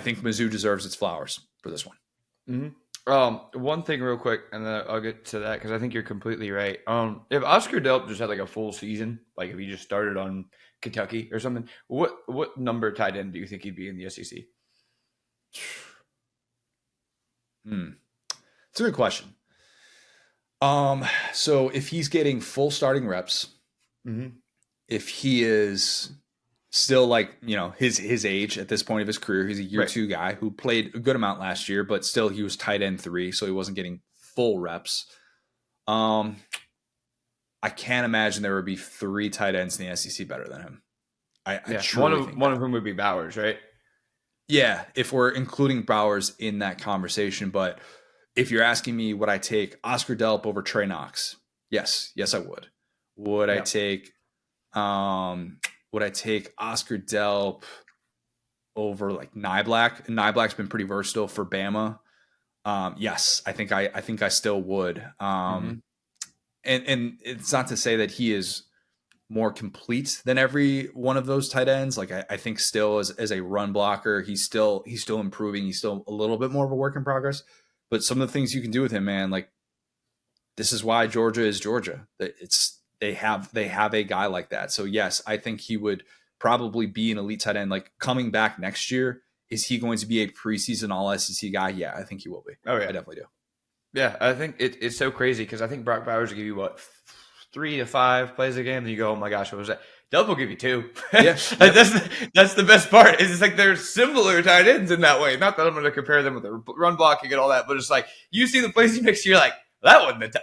think Mizzou deserves its flowers for this one. Mm-hmm. One thing real quick, and then I'll get to that because I think you're completely right. If Oscar Delp just had like a full season, like if he just started on Kentucky or something, what number tight end do you think he'd be in the SEC? It's a good question. So if he's getting full starting reps, if he is still like, his age at this point of his career, he's a year two guy who played a good amount last year, but still he was tight end 3, so he wasn't getting full reps. I can't imagine there would be 3 tight ends in the SEC better than him. I truly think one of whom would be Bowers, right? Yeah, if we're including Bowers in that conversation. But if you're asking me, would I take Oscar Delp over Trey Knox? Yes, I would. Would I take Oscar Delp over like Niblack? And Niblack's been pretty versatile for Bama. Yes, I think I still would. And it's not to say that he is more complete than every one of those tight ends. Like I think still as a run blocker, he's still improving. He's still a little bit more of a work in progress. But some of the things you can do with him, man, like this is why Georgia is Georgia. They have a guy like that. So yes, I think he would probably be an elite tight end. Like coming back next year, is he going to be a preseason All SEC guy? Yeah, I think he will be. Oh yeah, I definitely do. Yeah, I think it's so crazy because I think Brock Bowers will give you 3 to 5 plays a game, and you go, oh my gosh, what was that? Delp will give you 2. Yeah, that's the best part. Is it's like they're similar tight ends in that way. Not that I'm going to compare them with the run blocking and all that, but it's like you see the plays he makes, you're like, that wasn't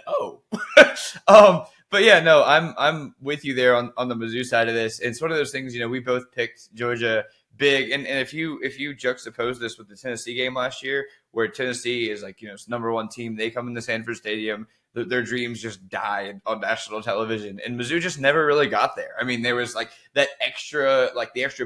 But yeah, no, I'm with you there on the Mizzou side of this. It's one of those things, we both picked Georgia big, and if you juxtapose this with the Tennessee game last year, where Tennessee is like number 1 team, they come into Sanford Stadium, their dreams just die on national television, and Mizzou just never really got there. I mean, there was like that extra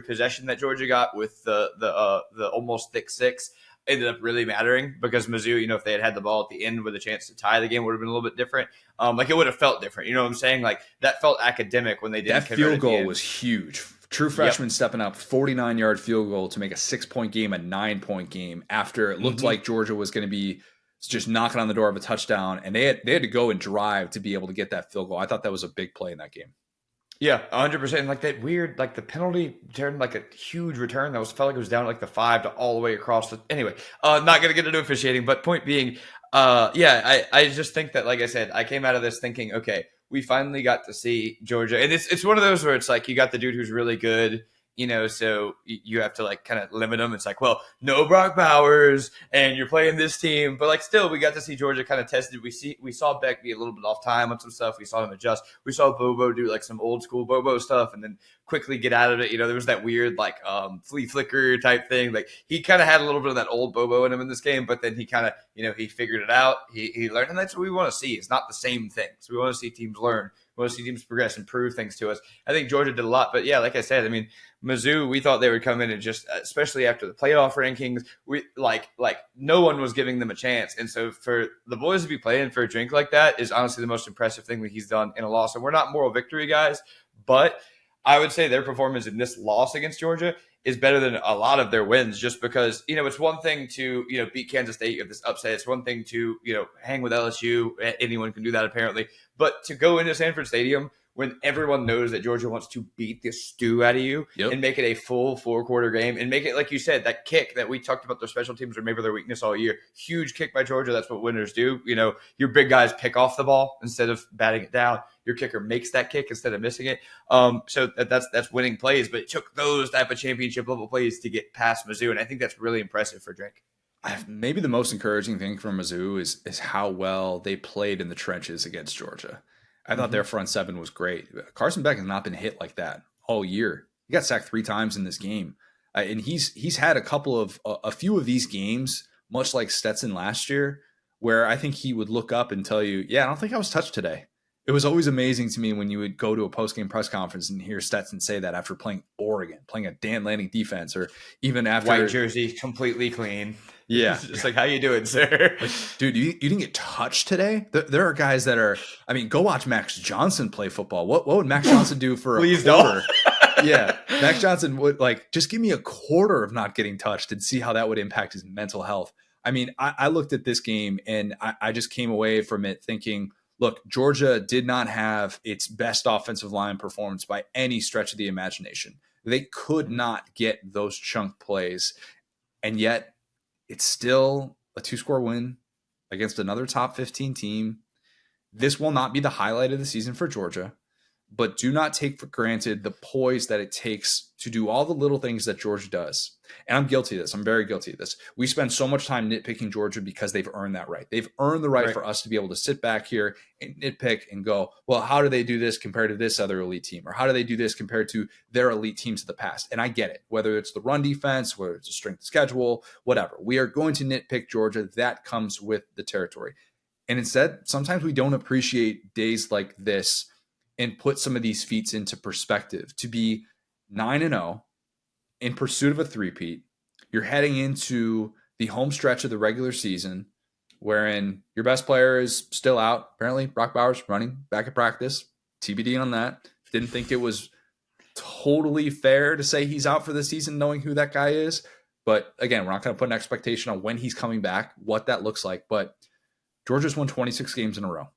possession that Georgia got with the almost thick 6 ended up really mattering because Mizzou, if they had the ball at the end with a chance to tie the game, would have been a little bit different. Like it would have felt different. You know what I'm saying? Like that felt academic when they did. That field goal was huge. True freshman stepping up, 49-yard field goal to make a 6-point game a 9-point game after it looked like Georgia was going to be just knocking on the door of a touchdown, and they had to go and drive to be able to get that field goal. I thought that was a big play in that game. Yeah, 100%. Like that weird, like the penalty turned like a huge return that felt like it was down like the 5 to all the way across. Anyway, not going to get into officiating, but point being, I just think that, like I said, I came out of this thinking, okay, we finally got to see Georgia, and it's one of those where it's like you got the dude who's really good, so you have to like kind of limit them. It's like, well, no Brock Bowers, and you're playing this team, but like still, we got to see Georgia kind of tested. We saw Beck be a little bit off time on some stuff. We saw him adjust. We saw Bobo do like some old school Bobo stuff, and then quickly get out of it. There was that weird like flea flicker type thing. Like he kind of had a little bit of that old Bobo in him in this game, but then he kind of he figured it out. He learned, and that's what we want to see. It's not the same thing. So we want to see teams learn. We want to see teams progress and prove things to us. I think Georgia did a lot, but yeah, like I said, I mean, Mizzou, we thought they would come in and just, especially after the playoff rankings, we like no one was giving them a chance. And so for the boys to be playing for a drink like that is honestly the most impressive thing that he's done in a loss. And we're not moral victory guys, but I would say their performance in this loss against Georgia is better than a lot of their wins, just because, it's one thing to, beat Kansas State, you have this upset. It's one thing to, hang with LSU. Anyone can do that apparently. But to go into Sanford Stadium when everyone knows that Georgia wants to beat the stew out of you and make it a full 4-quarter game and make it, like you said, that kick that we talked about their special teams or maybe their weakness all year. Huge kick by Georgia. That's what winners do. Your big guys pick off the ball instead of batting it down. Your kicker makes that kick instead of missing it. So that's winning plays, but it took those type of championship level plays to get past Mizzou, and I think that's really impressive for Drake. Maybe the most encouraging thing from Mizzou is how well they played in the trenches against Georgia. I thought their front seven was great. Carson Beck has not been hit like that all year. He got sacked 3 times in this game, and he's had a few of these games, much like Stetson last year, where I think he would look up and tell you, "Yeah, I don't think I was touched today." It was always amazing to me when you would go to a post-game press conference and hear Stetson say that after playing Oregon, playing a Dan Lanning defense, or even after white jersey, completely clean. Yeah. Just like, how you doing, sir? Like, dude, you didn't get touched today? There are guys that are, go watch Max Johnson play football. What would Max Johnson do for Please a quarter? don't. Yeah. Max Johnson would just give me a quarter of not getting touched and see how that would impact his mental health. I looked at this game and I just came away from it thinking, look, Georgia did not have its best offensive line performance by any stretch of the imagination. They could not get those chunk plays. And yet it's still a 2-score win against another top 15 team. This will not be the highlight of the season for Georgia, but do not take for granted the poise that it takes to do all the little things that Georgia does. And I'm guilty of this. I'm very guilty of this. We spend so much time nitpicking Georgia because they've earned that right. They've earned the right for us to be able to sit back here and nitpick and go, well, how do they do this compared to this other elite team? Or how do they do this compared to their elite teams of the past? And I get it, whether it's the run defense, whether it's a strength of schedule, whatever. We are going to nitpick Georgia. That comes with the territory. And instead, sometimes we don't appreciate days like this and put some of these feats into perspective. To be 9-0 in pursuit of a three-peat, you're heading into the home stretch of the regular season, wherein your best player is still out. Apparently, Brock Bowers running back at practice. TBD on that. Didn't think it was totally fair to say he's out for the season knowing who that guy is. But again, we're not going to put an expectation on when he's coming back, what that looks like. But Georgia's won 26 games in a row.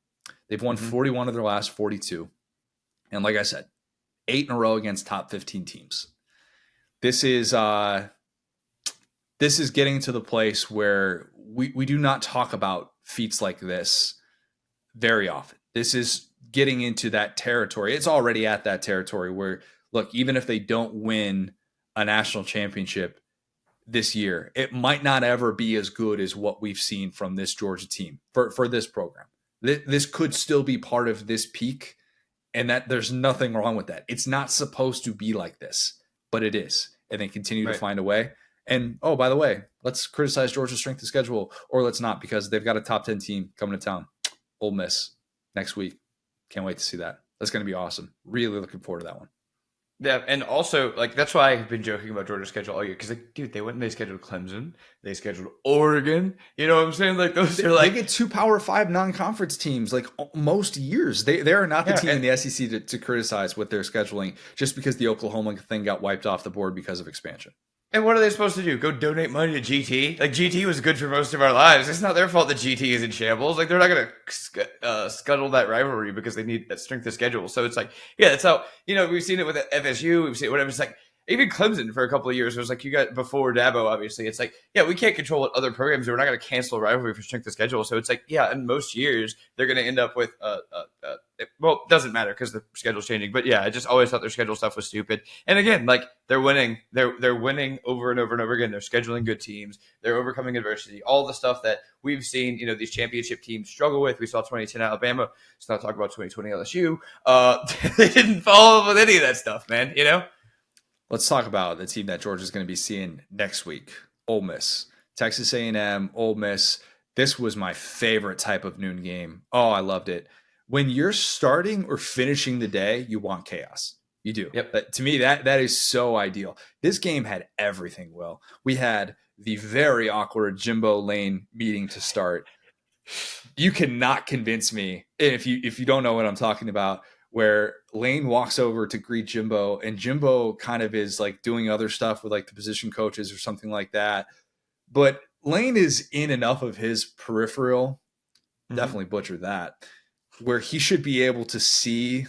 They've won 41 of their last 42. And like I said, 8 in a row against top 15 teams. This is getting to the place where we do not talk about feats like this very often. This is getting into that territory. It's already at that territory where, look, even if they don't win a national championship this year, it might not ever be as good as what we've seen from this Georgia team for this program. This could still be part of this peak. And that there's nothing wrong with that. It's not supposed to be like this, but it is. And they continue to find a way. And, oh, by the way, let's criticize Georgia's strength of schedule, or let's not, because they've got a top 10 team coming to town. Ole Miss next week. Can't wait to see that. That's going to be awesome. Really looking forward to that one. Yeah, and also, that's why I've been joking about Georgia's schedule all year. Because, dude, they went and they scheduled Clemson. They scheduled Oregon. You know what I'm saying? Those are they get 2 Power 5 non-conference teams, most years. They are not the team in the SEC to criticize with their scheduling just because the Oklahoma thing got wiped off the board because of expansion. And what are they supposed to do? Go donate money to GT? GT was good for most of our lives. It's not their fault that GT is in shambles. They're not going to scuttle that rivalry because they need that strength of schedule. So it's that's how, we've seen it with FSU. We've seen it, whatever. It's even Clemson for a couple of years. It was you got before Dabo, obviously. It's we can't control what other programs do. We're not going to cancel a rivalry for strength of schedule. So it's in most years, they're going to end up with, well, it doesn't matter because the schedule's changing. But yeah, I just always thought their schedule stuff was stupid. And again, they're winning. They're winning over and over and over again. They're scheduling good teams. They're overcoming adversity. All the stuff that we've seen, these championship teams struggle with. We saw 2010 Alabama. Let's not talk about 2020 LSU. They didn't follow up with any of that stuff, man. Let's talk about the team that Georgia's going to be seeing next week. Ole Miss. Texas A&M, Ole Miss. This was my favorite type of noon game. Oh, I loved it. When you're starting or finishing the day, you want chaos. You do. Yep. But to me, that is so ideal. This game had everything, Will. We had the very awkward Jimbo Lane meeting to start. You cannot convince me, if you don't know what I'm talking about, where Lane walks over to greet Jimbo and Jimbo kind of is doing other stuff with the position coaches or something like that. But Lane is in enough of his peripheral, definitely butchered that, where he should be able to see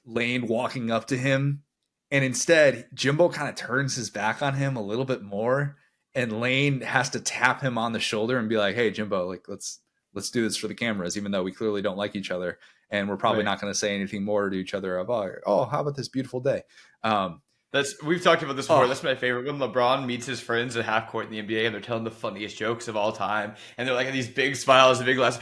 Lane walking up to him, and instead Jimbo kind of turns his back on him a little bit more, and Lane has to tap him on the shoulder and be like, "Hey, Jimbo, like let's do this for the cameras, even though we clearly don't like each other, and we're probably Right. not going to say anything more to each other about, oh, how about this beautiful day." We've talked about this before. Oh, That's my favorite when LeBron meets his friends at half court in the NBA and they're telling the funniest jokes of all time, and they're like these big smiles and big laughs.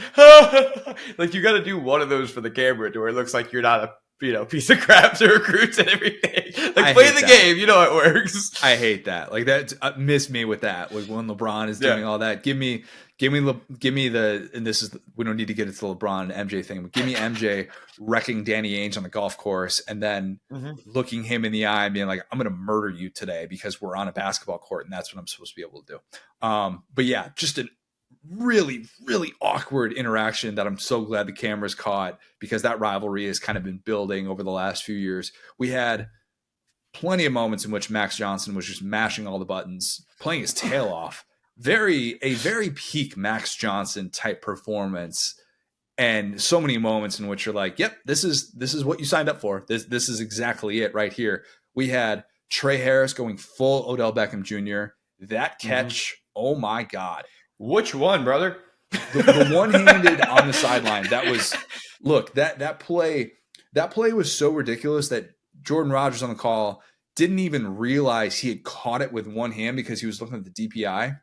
Like you got to do one of those for the camera to where it looks like you're not a piece of crap to recruits and everything. Like play the game, you know how it works. I hate that. Like that miss me with that. Like when LeBron is doing all that. Give me the, and this is, we don't need to get into the LeBron and MJ thing, but give me MJ wrecking Danny Ainge on the golf course and then looking him in the eye and being like, I'm going to murder you today because we're on a basketball court and that's what I'm supposed to be able to do. But yeah, just a really, really awkward interaction that I'm so glad the cameras caught, because that rivalry has kind of been building over the last few years. We had plenty of moments in which Max Johnson was just mashing all the buttons, playing his tail off. A very peak Max Johnson type performance, and so many moments in which you're like, "Yep, this is what you signed up for. This is exactly it right here." We had Trey Harris going full Odell Beckham Jr. That catch, oh my god! Which one, brother? The one-handed on the sideline. That was, look, that play was so ridiculous that Jordan Rodgers on the call didn't even realize he had caught it with one hand because he was looking at the DPI.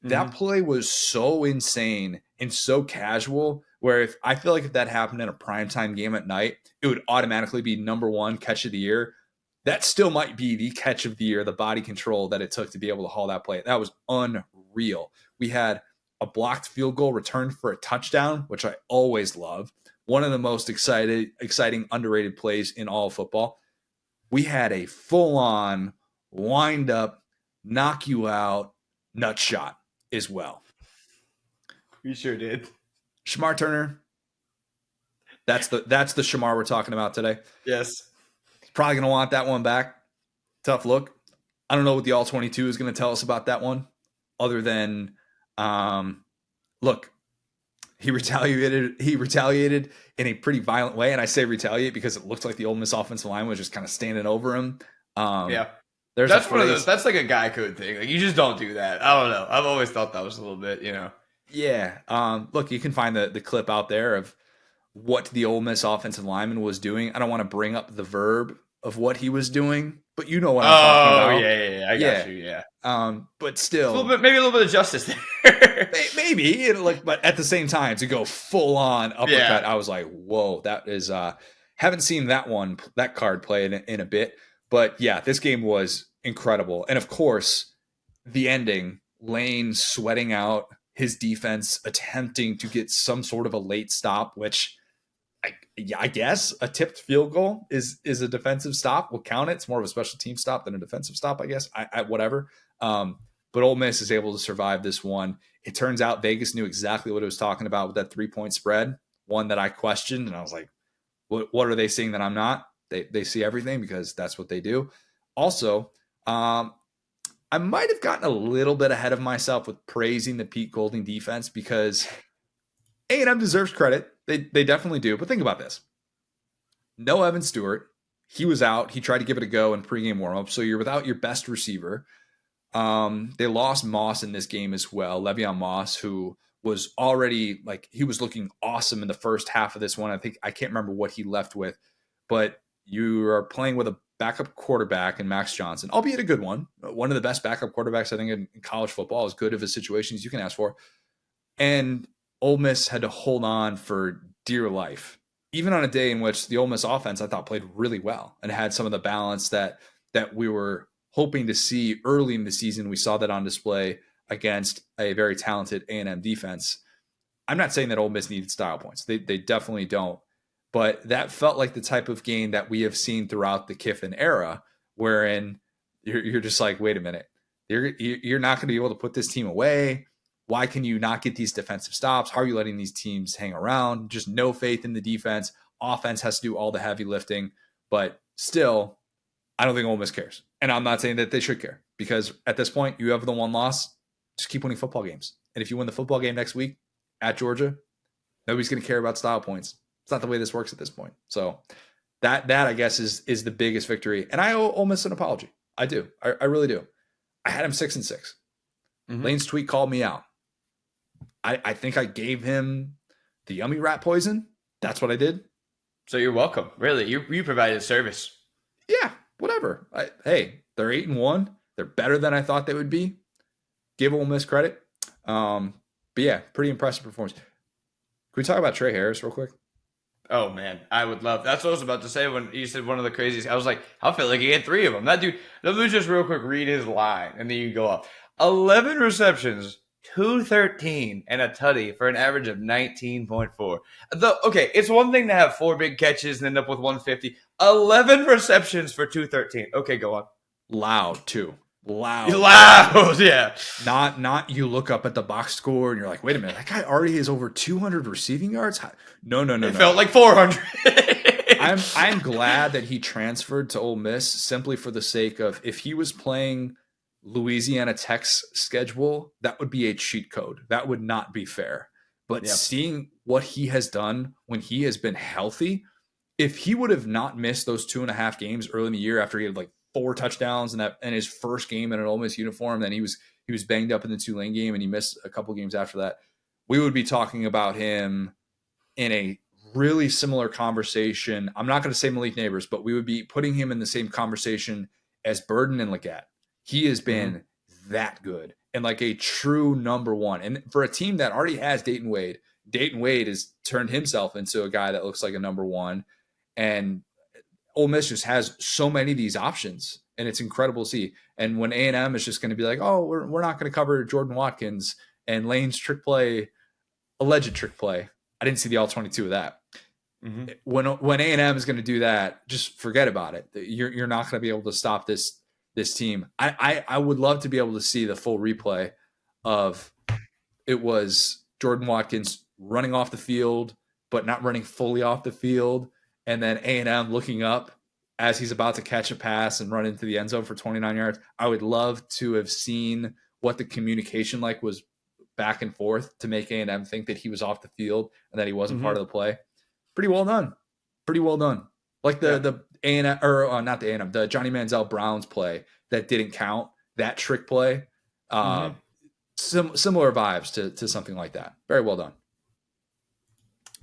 That play was so insane and so casual, where if I feel like if that happened in a primetime game at night, it would automatically be number one catch of the year. That still might be the catch of the year, the body control that it took to be able to haul that play. That was unreal. We had a blocked field goal returned for a touchdown, which I always love. One of the most exciting, underrated plays in all of football. We had a full-on, wind-up, knock you out, nut shot as well. We sure did. Shamar Turner, that's the Shamar we're talking about today. Yes. He's probably going to want that one back. Tough look. I don't know what the All-22 is going to tell us about that one, other than, look, he retaliated in a pretty violent way, and I say retaliate because it looked like the Ole Miss offensive line was just kind of standing over him. Yeah. That's one of those. That's like a guy code thing. Like you just don't do that. I don't know. I've always thought that was a little bit, Yeah. Look, you can find the clip out there of what the Ole Miss offensive lineman was doing. I don't want to bring up the verb of what he was doing, but you know what I'm talking about. Oh, yeah. I got you. Yeah. But still, maybe a little bit of justice there. maybe, but at the same time, to go full on uppercut, I was like, whoa, that is. Haven't seen that card play in a bit. But yeah, this game was incredible. And of course, the ending, Lane sweating out his defense, attempting to get some sort of a late stop, which I guess a tipped field goal is a defensive stop. We'll count it. It's more of a special team stop than a defensive stop, I guess. Whatever. But Ole Miss is able to survive this one. It turns out Vegas knew exactly what it was talking about with that 3-point spread, one that I questioned. And I was like, what are they seeing that I'm not? They see everything because that's what they do. Also, I might have gotten a little bit ahead of myself with praising the Pete Golding defense because A&M deserves credit. They definitely do. But think about this. No Evan Stewart. He was out. He tried to give it a go in pregame warmup. So you're without your best receiver. They lost Moss in this game as well. Le'Veon Moss, who was already he was looking awesome in the first half of this one. I can't remember what he left with, but you are playing with a backup quarterback in Max Johnson, albeit a good one. One of the best backup quarterbacks, I think, in college football, as good of a situation as you can ask for. And Ole Miss had to hold on for dear life, even on a day in which the Ole Miss offense, I thought, played really well and had some of the balance that we were hoping to see early in the season. We saw that on display against a very talented A&M defense. I'm not saying that Ole Miss needed style points. They definitely don't. But that felt like the type of game that we have seen throughout the Kiffin era, wherein you're just like, wait a minute, you're not going to be able to put this team away. Why can you not get these defensive stops? How are you letting these teams hang around? Just no faith in the defense. Offense has to do all the heavy lifting. But still, I don't think Ole Miss cares. And I'm not saying that they should care, because at this point, you have the one loss. Just keep winning football games. And if you win the football game next week at Georgia, nobody's going to care about style points. It's not the way this works at this point. So That I guess is the biggest victory. And I owe Ole Miss an apology. I do. I really do. I had him 6-6. Mm-hmm. Lane's tweet called me out. I think I gave him the yummy rat poison. That's what I did. So you're welcome. Really, you provided service. Yeah, whatever. Hey, they're 8-1. They're better than I thought they would be. Give Ole Miss credit. But yeah, pretty impressive performance. Can we talk about Trey Harris real quick? Oh man, I would love. That's what I was about to say when you said one of the craziest. I was like, I felt like he had 3 of them. That dude. Let me just real quick read his line, and then you go up. 11 receptions, 213, and a tutty for an average of 19.4. Okay, it's one thing to have 4 big catches and end up with 150. 11 receptions for 213. Okay, go on. Loud too. Loud, yeah. Not you look up at the box score and you're like, wait a minute, that guy already has over 200 receiving yards. No. It felt like 400. I'm glad that he transferred to Ole Miss simply for the sake of if he was playing Louisiana Tech's schedule, that would be a cheat code. That would not be fair. But seeing what he has done when he has been healthy, if he would have not missed those 2.5 games early in the year after he had like 4 touchdowns in his first game in an Ole Miss uniform, then he was banged up in the Tulane game and he missed a couple games after that, we would be talking about him in a really similar conversation. I'm not going to say Malik Neighbors, but we would be putting him in the same conversation as Burden and Leggett. He has been that good and like a true number one. And for a team that already has Dayton Wade has turned himself into a guy that looks like a number one. And Ole Miss just has so many of these options, and it's incredible to see. And when A&M is just going to be like, oh, we're not going to cover Jordan Watkins and Lane's alleged trick play. I didn't see the all 22 of that. Mm-hmm. When A&M is going to do that, just forget about it. You're not going to be able to stop this team. I would love to be able to see the full replay of it was Jordan Watkins running off the field, but not running fully off the field. And then A&M looking up as he's about to catch a pass and run into the end zone for 29 yards. I would love to have seen what the communication like was back and forth to make A&M think that he was off the field and that he wasn't part of the play. Pretty well done. Like the A&M, or not the A&M, the Johnny Manziel Browns play that didn't count, that trick play. Similar vibes to something like that. Very well done.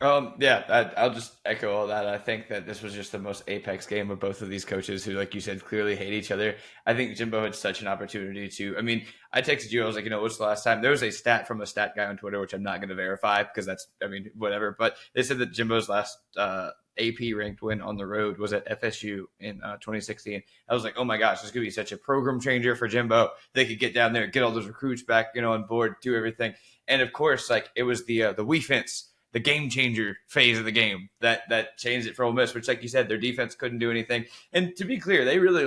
I'll just echo all that. I think that this was just the most apex game of both of these coaches who, like you said, clearly hate each other. I think Jimbo had such an opportunity to, I texted you, I was like, what's the last time? There was a stat from a stat guy on Twitter, which I'm not going to verify because that's, whatever. But they said that Jimbo's last AP ranked win on the road was at FSU in 2016. I was like, oh my gosh, this could be such a program changer for Jimbo. They could get down there, get all those recruits back, on board, do everything. And of course, like it was the defense, the game changer phase of the game that changed it for Ole Miss, which, like you said, their defense couldn't do anything. And to be clear, they really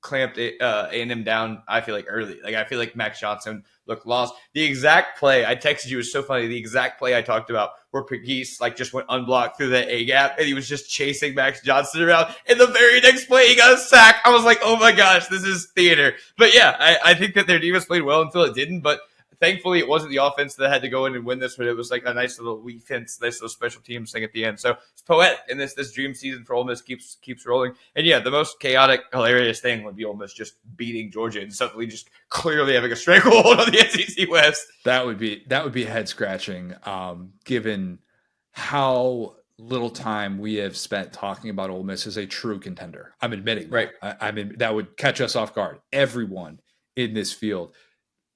clamped A&M down, I feel like, early. Like, I feel like Max Johnson looked lost. The exact play I texted you was so funny. The exact play I talked about where Pegues just went unblocked through the A gap and he was just chasing Max Johnson around. And the very next play, he got a sack. I was like, oh my gosh, this is theater. But yeah, I think that their defense played well until it didn't. But thankfully, it wasn't the offense that had to go in and win this, but it was like a nice little defense, nice little special teams thing at the end. So it's poetic, and this dream season for Ole Miss keeps rolling. And yeah, the most chaotic, hilarious thing would be Ole Miss just beating Georgia and suddenly just clearly having a stranglehold on the SEC West. That would be head scratching, given how little time we have spent talking about Ole Miss as a true contender. I'm admitting, right? That would catch us off guard. Everyone in this field.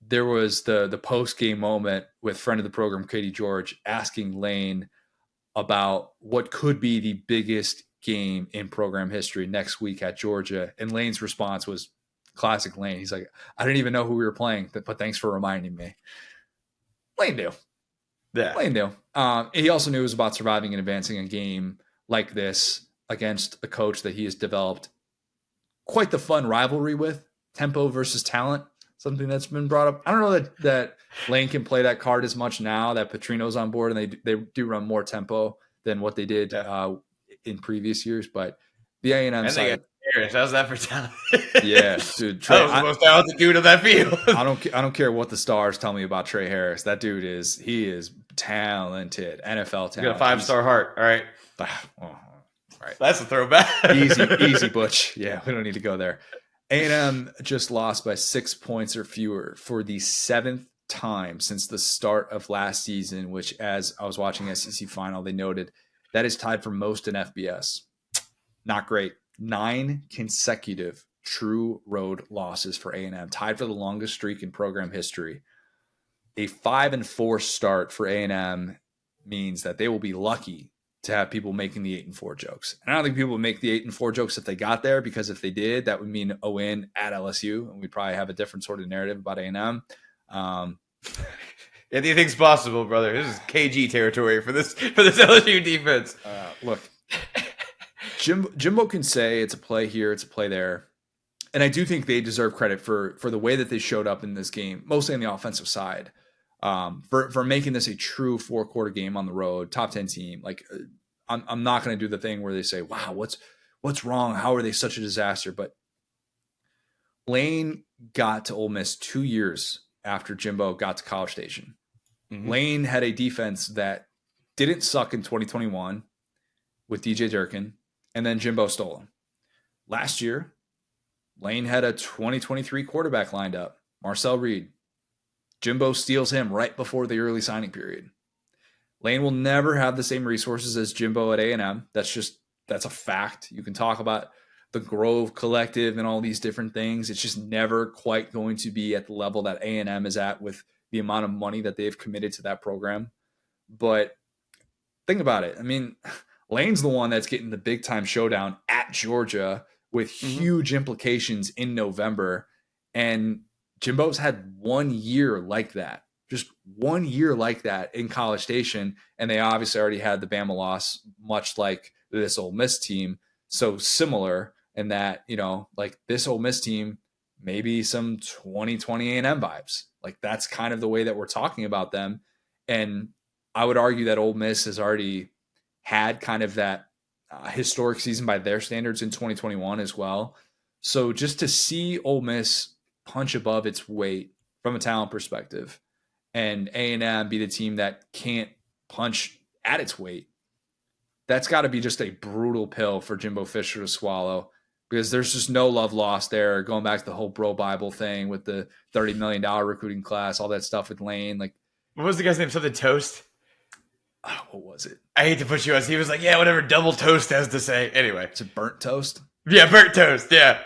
There was the post-game moment with friend of the program, Katie George, asking Lane about what could be the biggest game in program history next week at Georgia. And Lane's response was classic Lane. He's like, I didn't even know who we were playing, but thanks for reminding me. Lane knew. Yeah. Lane knew. He also knew it was about surviving and advancing a game like this against a coach that he has developed quite the fun rivalry with, tempo versus talent. Something that's been brought up. I don't know that Lane can play that card as much now that Petrino's on board, and they do run more tempo than what they did in previous years. But the A&M side, how's that for talent? Yeah, dude, Trey, that was the most talented dude on that field. I don't care what the stars tell me about Trey Harris. That dude is talented, NFL talent. You got a 5-star heart. All right. right. That's a throwback. Easy, Butch. Yeah, we don't need to go there. A&M just lost by 6 points or fewer for the 7th time since the start of last season, which, as I was watching SEC final, they noted that is tied for most in FBS. Not great. 9 consecutive true road losses for A&M, tied for the longest streak in program history. A 5-4 start for A&M means that they will be lucky to have people making the 8-4 jokes. And I don't think people would make the 8-4 jokes if they got there, because if they did, that would mean a win at LSU, and we'd probably have a different sort of narrative about A&M. Anything's possible, brother. This is KG territory for this LSU defense. Look, Jimbo can say it's a play here, it's a play there. And I do think they deserve credit for the way that they showed up in this game, mostly on the offensive side, for making this a true 4-quarter game on the road, top 10 team. Like, I'm not going to do the thing where they say, wow, what's wrong? How are they such a disaster? But Lane got to Ole Miss 2 years after Jimbo got to College Station. Mm-hmm. Lane had a defense that didn't suck in 2021 with DJ Durkin, and then Jimbo stole him. Last year, Lane had a 2023 quarterback lined up, Marcel Reed. Jimbo steals him right before the early signing period. Lane will never have the same resources as Jimbo at A&M. That's a fact. You can talk about the Grove Collective and all these different things. It's just never quite going to be at the level that A&M is at with the amount of money that they've committed to that program. But think about it. I mean, Lane's the one that's getting the big time showdown at Georgia with huge implications in November. And Jimbo's had 1 year like that. Just 1 year like that in College Station, and they obviously already had the Bama loss, much like this Ole Miss team. So similar in that, like this Ole Miss team, maybe some 2020 A&M vibes. Like that's kind of the way that we're talking about them. And I would argue that Ole Miss has already had kind of that historic season by their standards in 2021 as well. So just to see Ole Miss punch above its weight from a talent perspective, and A&M be the team that can't punch at its weight, that's got to be just a brutal pill for Jimbo Fisher to swallow, because there's just no love lost there. Going back to the whole Bro Bible thing with the $30 million recruiting class, all that stuff with Lane. Like, what was the guy's name? Something Toast? What was it? I hate to put you on. He was like, yeah, whatever Double Toast has to say. Anyway. Is it Burnt Toast? Yeah, Burnt Toast. Yeah.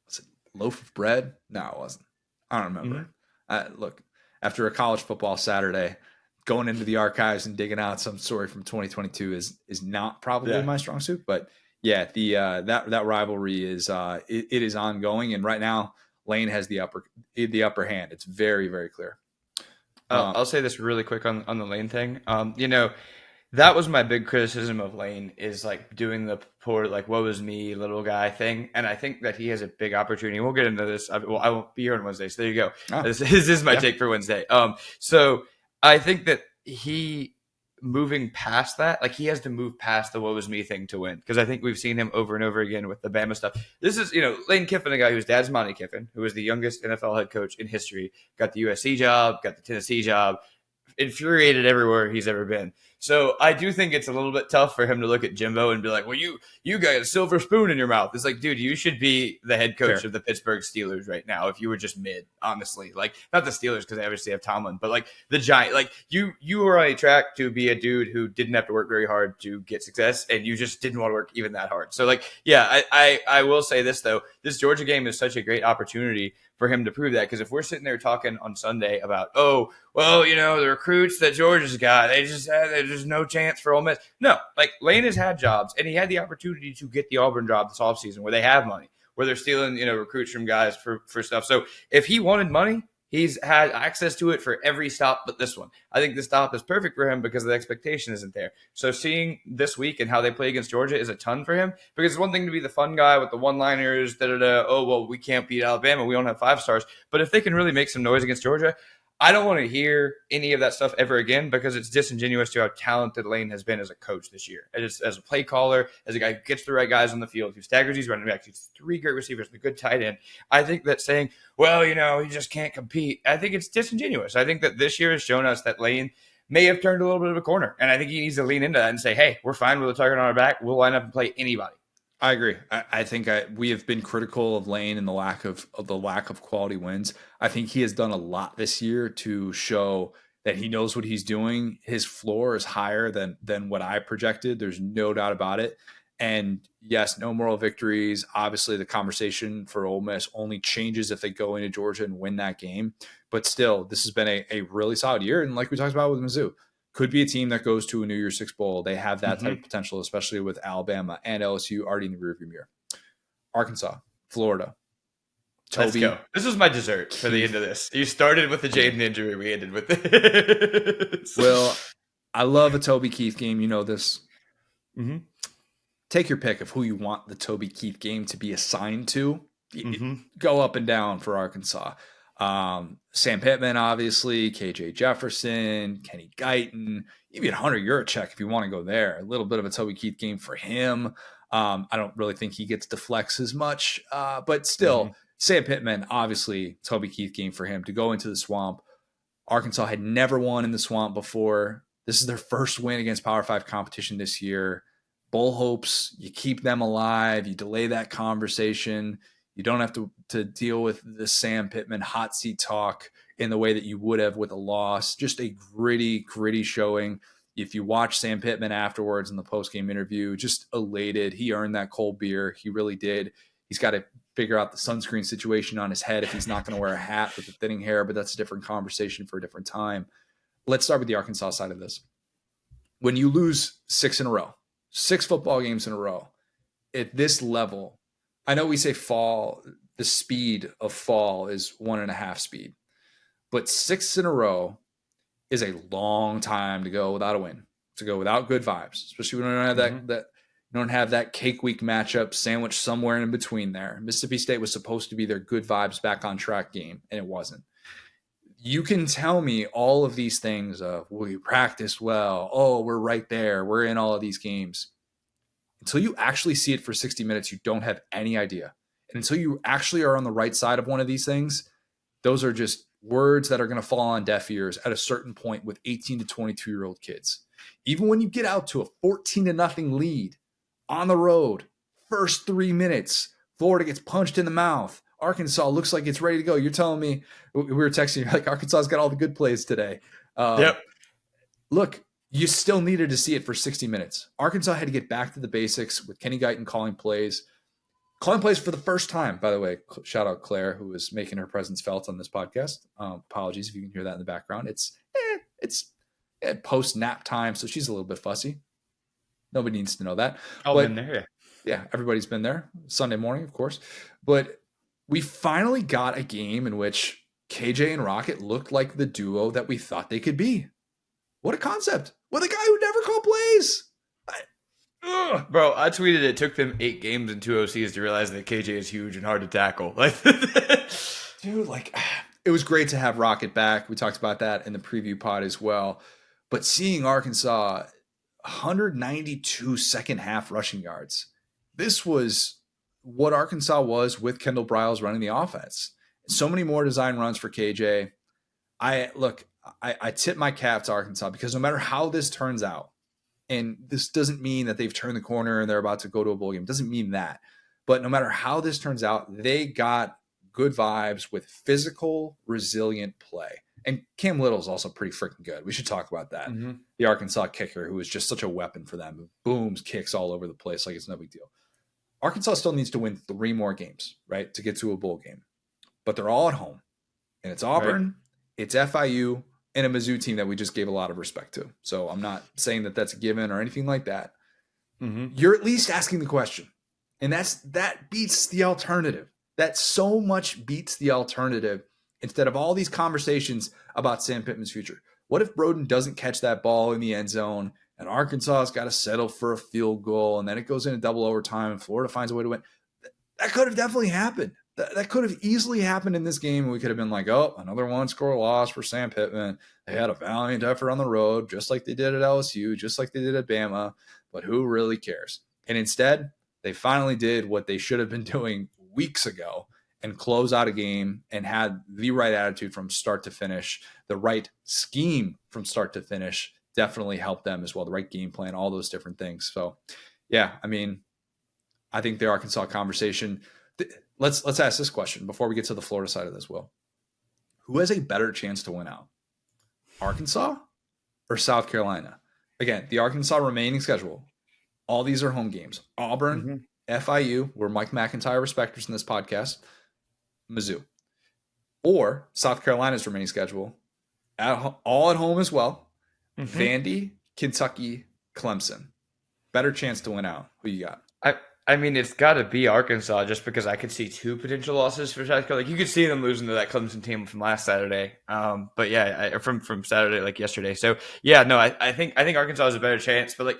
Was it Loaf of Bread? No, it wasn't. I don't remember. Look, after a college football Saturday, going into the archives and digging out some story from 2022 is not probably my strong suit. But yeah, the that rivalry is it is ongoing, and right now Lane has the upper hand. It's very, very clear. I'll say this really quick on the Lane thing. That was my big criticism of Lane, is like doing the poor, like, woe is me little guy thing. And I think that he has a big opportunity. We'll get into this. I won't be here on Wednesday. So there you go. Oh. This is my take for Wednesday. So I think that he moving past that, like he has to move past the woe is me thing to win. Because I think we've seen him over and over again with the Bama stuff. This is, Lane Kiffin, a guy whose dad's Monty Kiffin, who was the youngest NFL head coach in history, got the USC job, got the Tennessee job, infuriated everywhere he's ever been. So I do think it's a little bit tough for him to look at Jimbo and be like, well, you got a silver spoon in your mouth. It's like, dude, you should be the head coach of the Pittsburgh Steelers right now if you were just mid, honestly. Like, not the Steelers because they obviously have Tomlin, but like the Giants. Like, you were on a track to be a dude who didn't have to work very hard to get success, and you just didn't want to work even that hard. So, like, yeah, I will say this, though. This Georgia game is such a great opportunity for him to prove that, because if we're sitting there talking on Sunday about, the recruits that Georgia's got, there's no chance for Ole Miss. No, like Lane has had jobs, and he had the opportunity to get the Auburn job this offseason where they have money, where they're stealing, recruits from guys for stuff. So if he wanted money, he's had access to it for every stop but this one. I think this stop is perfect for him because the expectation isn't there. So seeing this week and how they play against Georgia is a ton for him, because it's one thing to be the fun guy with the one-liners, we can't beat Alabama, we don't have 5 stars. But if they can really make some noise against Georgia, I don't want to hear any of that stuff ever again, because it's disingenuous to how talented Lane has been as a coach this year. As a play caller, as a guy who gets the right guys on the field, who staggers these running backs, he's 3 great receivers, and a good tight end. I think that saying, he just can't compete, I think it's disingenuous. I think that this year has shown us that Lane may have turned a little bit of a corner. And I think he needs to lean into that and say, hey, we're fine with a target on our back. We'll line up and play anybody. I agree. I think we have been critical of Lane and the lack of quality wins. I think he has done a lot this year to show that he knows what he's doing. His floor is higher than what I projected. There's no doubt about it. And yes, no moral victories. Obviously, the conversation for Ole Miss only changes if they go into Georgia and win that game. But still, this has been a really solid year. And like we talked about with Mizzou, could be a team that goes to a New Year's Six Bowl. They have that type of potential, especially with Alabama and LSU already in the rearview mirror. Arkansas, Florida. Toby, let's go. This was my dessert for the end of this. You started with the Jayden injury. We ended with this. Well, I love a Toby Keith game. You know this. Mm-hmm. Take your pick of who you want the Toby Keith game to be assigned to. Go up and down for Arkansas. Sam Pittman, obviously, KJ Jefferson, Kenny Guyton, even Hunter Yurachek if you want to go there. A little bit of a Toby Keith game for him. I don't really think he gets to flex as much, but still, Sam Pittman, obviously, Toby Keith game for him to go into the swamp. Arkansas had never won in the swamp before. This is their first win against Power 5 competition this year. Bowl hopes, you keep them alive, you delay that conversation. You don't have to deal with the Sam Pittman hot seat talk in the way that you would have with a loss. Just a gritty showing. If you watch Sam Pittman afterwards in the post-game interview, just elated. He earned that cold beer. He really did. He's got to figure out the sunscreen situation on his head if he's not going to wear a hat with the thinning hair, but that's a different conversation for a different time. Let's start with the Arkansas side of this. When you lose 6 in a row, 6 football games in a row, at this level, I know we say fall, the speed of fall is 1.5 speed, but 6 in a row is a long time to go without a win, to go without good vibes, especially when you don't have that you don't have that cake week matchup sandwiched somewhere in between there. Mississippi State was supposed to be their good vibes back on track game, and it wasn't. You can tell me all of these things of, we practiced well, oh, we're right there, we're in all of these games. Until you actually see it for 60 minutes, you don't have any idea. And until you actually are on the right side of one of these things, those are just words that are going to fall on deaf ears at a certain point with 18 to 22-year-old kids. Even when you get out to a 14-0 lead on the road, first 3 minutes, Florida gets punched in the mouth. Arkansas looks like it's ready to go. You're telling me, we were texting, you're like, Arkansas's got all the good plays today. Yep. Look, you still needed to see it for 60 minutes. Arkansas had to get back to the basics with Kenny Guyton calling plays. Calling plays for the first time, by the way. Shout out Claire, who is making her presence felt on this podcast. Apologies if you can hear that in the background. It's post-nap time, so she's a little bit fussy. Nobody needs to know that. I've been there, yeah, everybody's been there. Sunday morning, of course. But we finally got a game in which KJ and Rocket looked like the duo that we thought they could be. What a concept. With a guy who never called plays. Bro, I tweeted it took them 8 games and 2 OCs to realize that KJ is huge and hard to tackle. Dude, it was great to have Rocket back. We talked about that in the preview pod as well. But seeing Arkansas 192 second half rushing yards. This was what Arkansas was with Kendall Briles running the offense. So many more design runs for KJ. I tip my cap to Arkansas because no matter how this turns out, and this doesn't mean that they've turned the corner and they're about to go to a bowl game. It doesn't mean that. But no matter how this turns out, they got good vibes with physical, resilient play. And Cam Little is also pretty freaking good. We should talk about that. Mm-hmm. The Arkansas kicker, who is just such a weapon for them. Booms, kicks all over the place like it's no big deal. Arkansas still needs to win 3 more games, right, to get to a bowl game. But they're all at home. And it's Auburn, It's FIU, and a Mizzou team that we just gave a lot of respect to. So I'm not saying that that's a given or anything like that. Mm-hmm. You're at least asking the question. And that beats the alternative. That so much beats the alternative instead of all these conversations about Sam Pittman's future. What if Broden doesn't catch that ball in the end zone and Arkansas has got to settle for a field goal and then it goes into double overtime and Florida finds a way to win? That could have definitely happened. That could have easily happened in this game. We could have been like, oh, another 1-score loss for Sam Pittman. They had a valiant effort on the road, just like they did at LSU, just like they did at Bama. But who really cares? And instead, they finally did what they should have been doing weeks ago, and close out a game and had the right attitude from start to finish, the right scheme from start to finish definitely helped them as well. The right game plan, all those different things. So, yeah, I mean, I think the Arkansas conversation. Let's ask this question before we get to the Florida side of this. Will, who has a better chance to win out, Arkansas or South Carolina? Again, the Arkansas remaining schedule. All these are home games. Auburn, FIU, we're Mike McIntyre respecters in this podcast, Mizzou. Or South Carolina's remaining schedule, all at home as well. Vandy, Kentucky, Clemson. Better chance to win out. Who you got? I mean, it's got to be Arkansas just because I could see two potential losses for South Carolina. Like, you could see them losing to that Clemson team from last Saturday. But yeah, from Saturday, like yesterday. So yeah, no, I think Arkansas has a better chance. But like,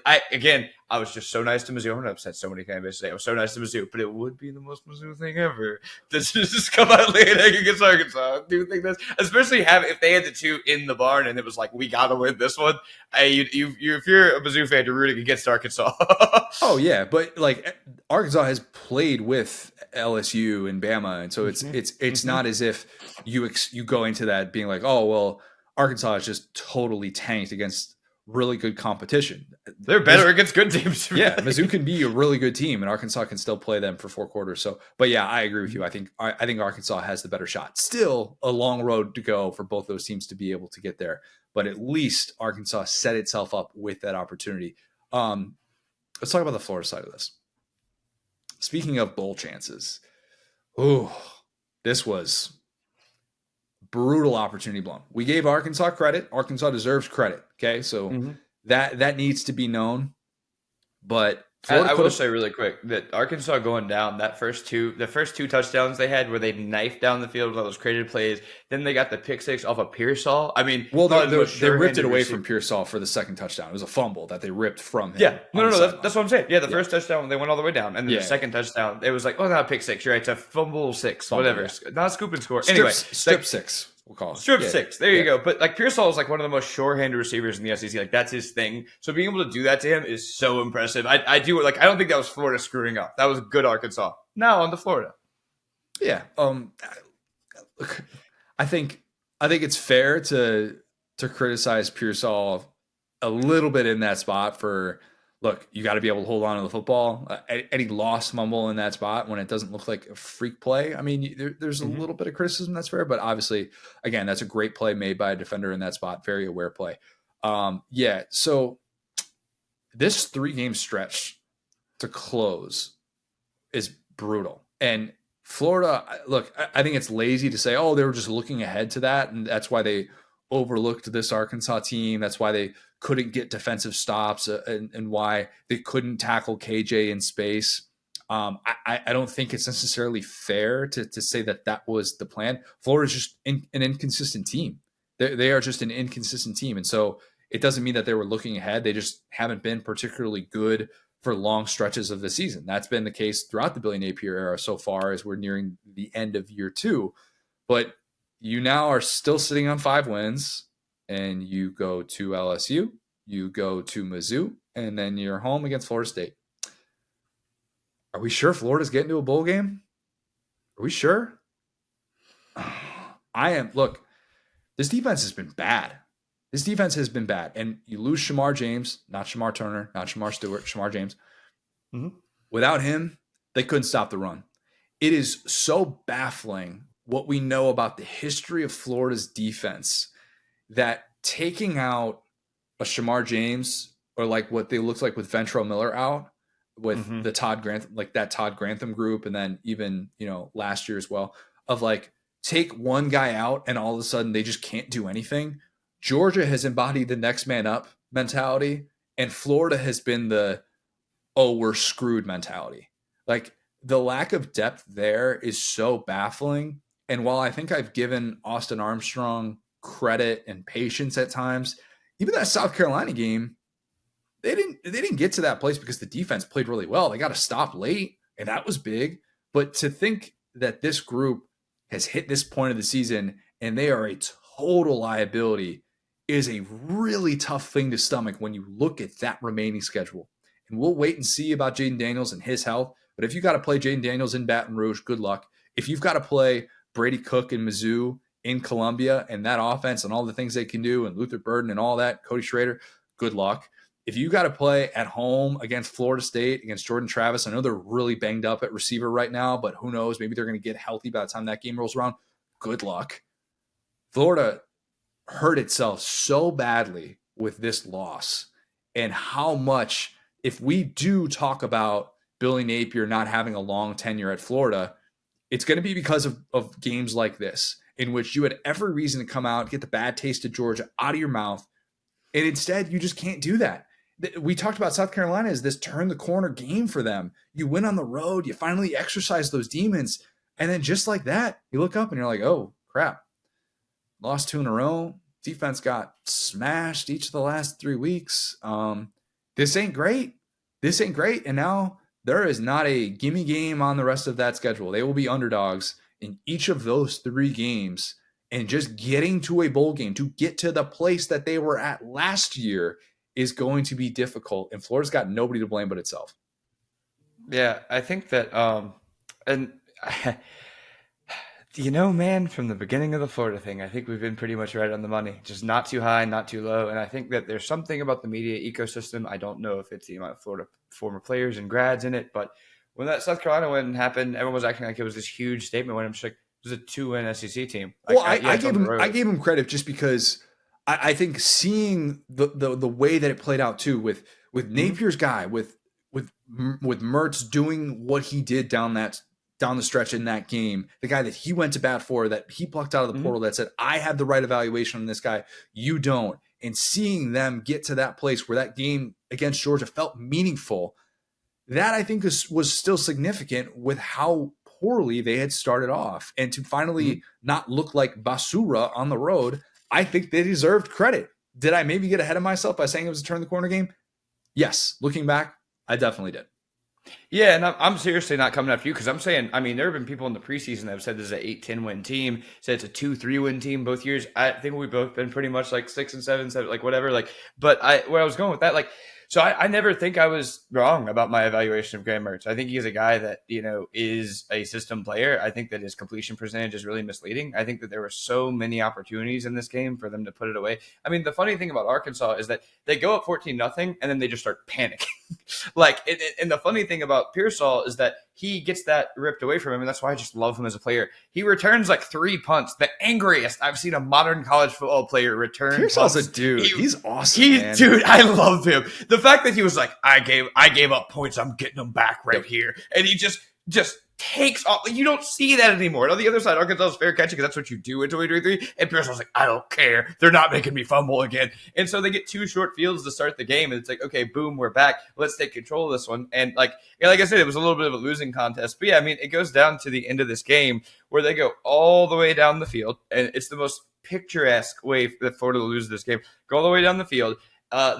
I was just so nice to Mizzou. I'm gonna upset so many fan bases today. I was so nice to Mizzou, but it would be the most Mizzou thing ever to just come out late against Arkansas. I do think that's, especially if they had the two in the barn and it was like, we gotta win this one. If you're a Mizzou fan, you're rooting against Arkansas. Oh yeah, but like Arkansas has played with LSU and Bama, and so it's not as if you go into that being like, oh well, Arkansas is just totally tanked against really good competition. They're better against good teams. Yeah, Mizzou can be a really good team, and Arkansas can still play them for 4 quarters. So, but yeah, I agree with you. I think Arkansas has the better shot. Still a long road to go for both those teams to be able to get there, but at least Arkansas set itself up with that opportunity. Let's talk about the Florida side of this. Speaking of bowl chances, this was brutal opportunity blown. We gave Arkansas credit. Arkansas deserves credit. Okay, so that needs to be known. But I will say really quick that Arkansas going down the first two touchdowns they had where they knifed down the field with all those created plays. Then they got the pick six off of Pearsall. I mean, well, they ripped it away from Pearsall for the second touchdown. It was a fumble that they ripped from him. Yeah, no, that's what I'm saying. Yeah, the first touchdown they went all the way down, and then the second touchdown it was like, oh, not a pick six. You're right, it's a fumble six, whatever, not a scoop and score. Anyway, strip six. We'll call it. Strip six. There you go. But like Pearsall is like one of the most sure-handed receivers in the SEC. Like that's his thing. So being able to do that to him is so impressive. I don't think that was Florida screwing up. That was good Arkansas. Now on to Florida. Yeah. Look, I think it's fair to criticize Pearsall a little bit in that spot for. Look, you got to be able to hold on to the football. Any lost mumble in that spot when it doesn't look like a freak play. I mean, there's a little bit of criticism that's fair, but obviously, again, that's a great play made by a defender in that spot. Very aware play. Yeah. So this 3-game stretch to close is brutal. And Florida, look, I think it's lazy to say, oh, they were just looking ahead to that, and that's why they overlooked this Arkansas team. That's why they couldn't get defensive stops and why they couldn't tackle KJ in space. I don't think it's necessarily fair to say that was the plan. Florida's just an inconsistent team. They are just an inconsistent team. And so it doesn't mean that they were looking ahead. They just haven't been particularly good for long stretches of the season. That's been the case throughout the Billy Napier era so far as we're nearing the end of year 2. But you now are still sitting on 5 wins. And you go to LSU, you go to Mizzou, and then you're home against Florida State. Are we sure Florida's getting to a bowl game? Are we sure? I am. Look, this defense has been bad. And you lose Shamar James, not Shamar Turner, not Shamar Stewart, Shamar James. Without him, they couldn't stop the run. It is so baffling what we know about the history of Florida's defense that taking out a Shamar James or like what they looked like with Ventrell Miller out with the Todd Grantham, like that Todd Grantham group. And then even, last year as well, of like take one guy out and all of a sudden they just can't do anything. Georgia has embodied the next man up mentality, and Florida has been the, oh, we're screwed mentality. Like the lack of depth there is so baffling. And while I think I've given Austin Armstrong credit and patience at times, even that South Carolina game, they didn't get to that place because the defense played really well. They got to stop late, and that was big. But to think that this group has hit this point of the season and they are a total liability is a really tough thing to stomach when you look at that remaining schedule. And we'll wait and see about Jayden Daniels and his health. But if you got to play Jayden Daniels in Baton Rouge, good luck. if you've got to play Brady Cook and Mizzou in Columbia and that offense and all the things they can do and Luther Burden and all that, Cody Schrader, good luck. If you got to play at home against Florida State, against Jordan Travis, I know they're really banged up at receiver right now, but who knows? Maybe they're going to get healthy by the time that game rolls around. Good luck. Florida hurt itself so badly with this loss, and how much, if we do talk about Billy Napier not having a long tenure at Florida, it's going to be because of games like this, in which you had every reason to come out, get the bad taste of Georgia out of your mouth, and instead you just can't do that. We talked about South Carolina as this turn the corner game for them. You win on the road, you finally exercise those demons, and then just like that, you look up and you're like, oh, crap. Lost 2 in a row. Defense got smashed each of the last 3 weeks. This ain't great. This ain't great. And now there is not a gimme game on the rest of that schedule. They will be underdogs in each of those 3 games. And just getting to a bowl game, to get to the place that they were at last year, is going to be difficult. And Florida's got nobody to blame but itself. Yeah, I think that, and you know, man, from the beginning of the Florida thing, I think we've been pretty much right on the money. Just not too high, not too low. And I think that there's something about the media ecosystem. I don't know if it's the amount of Florida former players and grads in it, but when that South Carolina win happened, everyone was acting like it was this huge statement when I'm just like, it was a 2-win SEC team. Well, I gave him credit just because I think seeing the way that it played out too, with Napier's guy, with Mertz doing what he did down the stretch in that game, the guy that he went to bat for, that he plucked out of the portal, that said, I have the right evaluation on this guy, you don't. And seeing them get to that place where that game against Georgia felt meaningful, that I think was still significant with how poorly they had started off. And to finally not look like basura on the road, I think they deserved credit. Did I maybe get ahead of myself by saying it was a turn the corner game? Yes. Looking back, I definitely did. Yeah, and I'm seriously not coming after you because I'm saying, I mean, there have been people in the preseason that have said this is an 8-10 win team, said it's a 2-3 win team both years. I think we've both been pretty much like 6 and 7, like whatever. Like, but where I was going with that, like, so I never think I was wrong about my evaluation of Graham Mertz. I think he's a guy that, you know, is a system player. I think that his completion percentage is really misleading. I think that there were so many opportunities in this game for them to put it away. I mean, the funny thing about Arkansas is that they go up 14-0 and then they just start panicking. And the funny thing about Pearsall is that he gets that ripped away from him, and that's why I just love him as a player. He returns like 3 punts, the angriest I've seen a modern college football player return. Pearsall's a dude. He's awesome, man. Dude, I love him. The fact that he was like, I gave up points, I'm getting them back right here. And he just takes off. You don't see that anymore. And on the other side, Arkansas is fair catching because that's what you do in 2023. And Pearsall's like, I don't care. They're not making me fumble again. And so they get 2 short fields to start the game. And it's like, okay, boom, we're back. Let's take control of this one. And like I said, it was a little bit of a losing contest. But yeah, I mean, it goes down to the end of this game where they go all the way down the field. And it's the most picturesque way that Florida will lose this game. Go all the way down the field.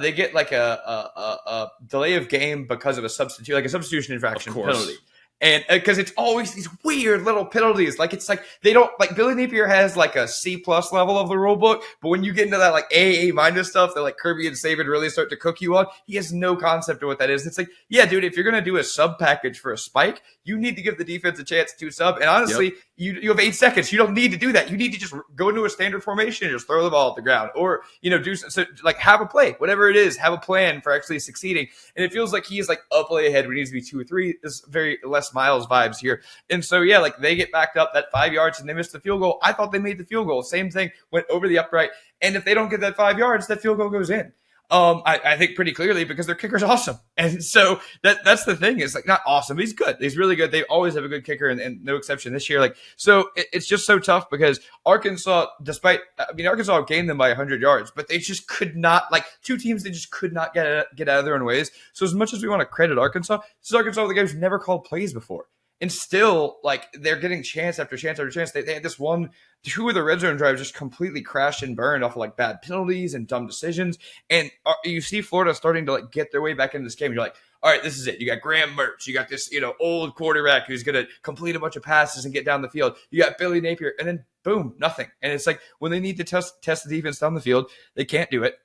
They get like a delay of game because of a substitution infraction penalty. And because it's always these weird little penalties, like it's like they don't like Billy Napier has like a C+ level of the rule book, but when you get into that like A minus stuff that like Kirby and Saban really start to cook you on, he has no concept of what that is. It's like, yeah, dude, if you're gonna do a sub package for a spike, you need to give the defense a chance to sub. And honestly, you have 8 seconds. You don't need to do that. You need to just go into a standard formation and just throw the ball at the ground, or do so like have a play, whatever it is, have a plan for actually succeeding. And it feels like he is like a play ahead when he needs to be 2 or 3. This very less Miles vibes here. And so, yeah, like they get backed up that 5 yards and they missed the field goal. I thought they made the field goal. Same thing, went over the upright. And if they don't get that 5 yards, that field goal goes in. I think pretty clearly because their kicker's awesome. And so that's the thing. It's like not awesome. He's good. He's really good. They always have a good kicker and no exception this year. Like, so it's just so tough because Arkansas gained them by 100 yards, but they just could not, like 2 teams, they just could not get out of their own ways. So as much as we want to credit Arkansas, this is Arkansas, the guys who've never called plays before. And still, like, they're getting chance after chance after chance. They had this 2 of the red zone drives just completely crashed and burned off of, like, bad penalties and dumb decisions. And you see Florida starting to, like, get their way back into this game. You're like, all right, this is it. You got Graham Mertz. You got this, old quarterback who's going to complete a bunch of passes and get down the field. You got Billy Napier, and then boom, nothing. And it's like when they need to test the defense down the field, they can't do it.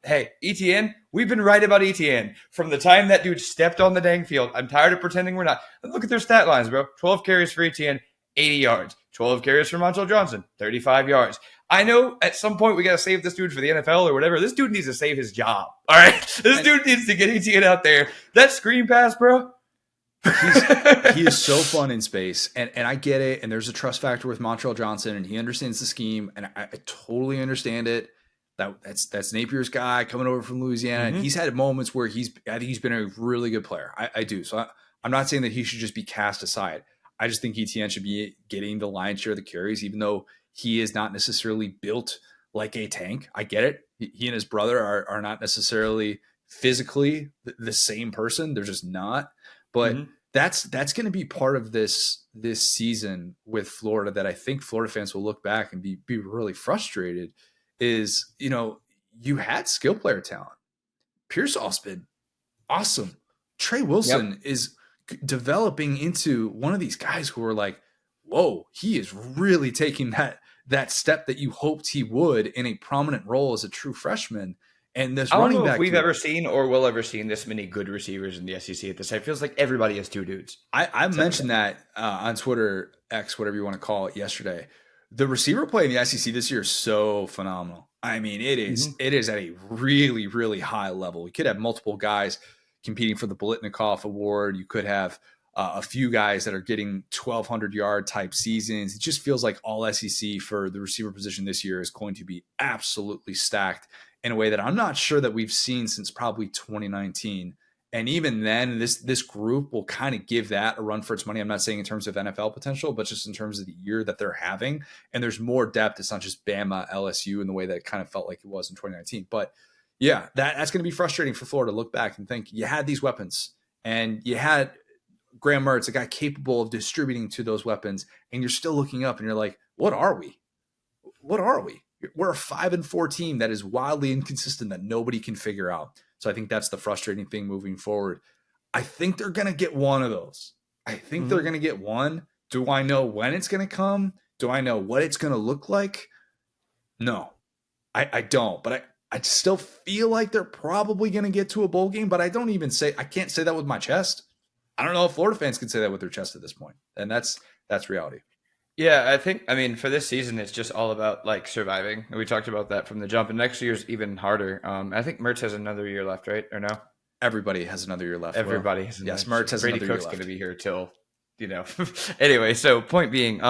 Hey, ETN, we've been right about ETN from the time that dude stepped on the dang field. I'm tired of pretending we're not. Look at their stat lines, bro. 12 carries for ETN, 80 yards. 12 carries for Montel Johnson, 35 yards. I know at some point we got to save this dude for the NFL or whatever. This dude needs to save his job. All right. This dude needs to get ETN out there. That screen pass, bro. He is so fun in space. And I get it. And there's a trust factor with Montel Johnson, and he understands the scheme. And I totally understand it. That's Napier's guy coming over from Louisiana. And he's had moments where I think he's been a really good player. I do. So I'm not saying that he should just be cast aside. I just think ETN should be getting the lion's share of the carries, even though he is not necessarily built like a tank. I get it. He and his brother are not necessarily physically the same person. They're just not. But that's going to be part of this season with Florida that I think Florida fans will look back and be really frustrated is, you had skill player talent. Pearsall's been awesome. Trey Wilson is developing into one of these guys who are like, whoa, he is really taking that step that you hoped he would in a prominent role as a true freshman. And this I don't running know back if we've ever seen or will ever seen this many good receivers in the SEC at this time. It feels like everybody has two dudes. I mentioned that on Twitter, X, whatever you want to call it, yesterday. The receiver play in the SEC this year is so phenomenal. I mean, it is at a really, really high level. We could have multiple guys competing for the Bolitnikoff Award. You could have a few guys that are getting 1,200-yard type seasons. It just feels like all SEC for the receiver position this year is going to be absolutely stacked in a way that I'm not sure that we've seen since probably 2019. And even then, this group will kind of give that a run for its money. I'm not saying in terms of NFL potential, but just in terms of the year that they're having. And there's more depth. It's not just Bama, LSU in the way that it kind of felt like it was in 2019. But yeah, that's going to be frustrating for Florida to look back and think you had these weapons and you had Graham Mertz, a guy capable of distributing to those weapons, and you're still looking up and you're like, what are we? What are we? We're a 5-4 team that is wildly inconsistent that nobody can figure out. So I think that's the frustrating thing moving forward. I think they're going to get one of those. I think they're going to get one. Do I know when it's going to come? Do I know what it's going to look like? No, I don't. But I still feel like they're probably going to get to a bowl game, but I can't say that with my chest. I don't know if Florida fans can say that with their chest at this point. And that's reality. Yeah, I mean, for this season, it's just all about like surviving. We talked about that from the jump, and next year's even harder. I think Mertz has another year left, right? Or no? Everybody has another year left. Everybody has another Yes, Mertz has Brady another Cook's year left. going to be here till, Anyway, so point being,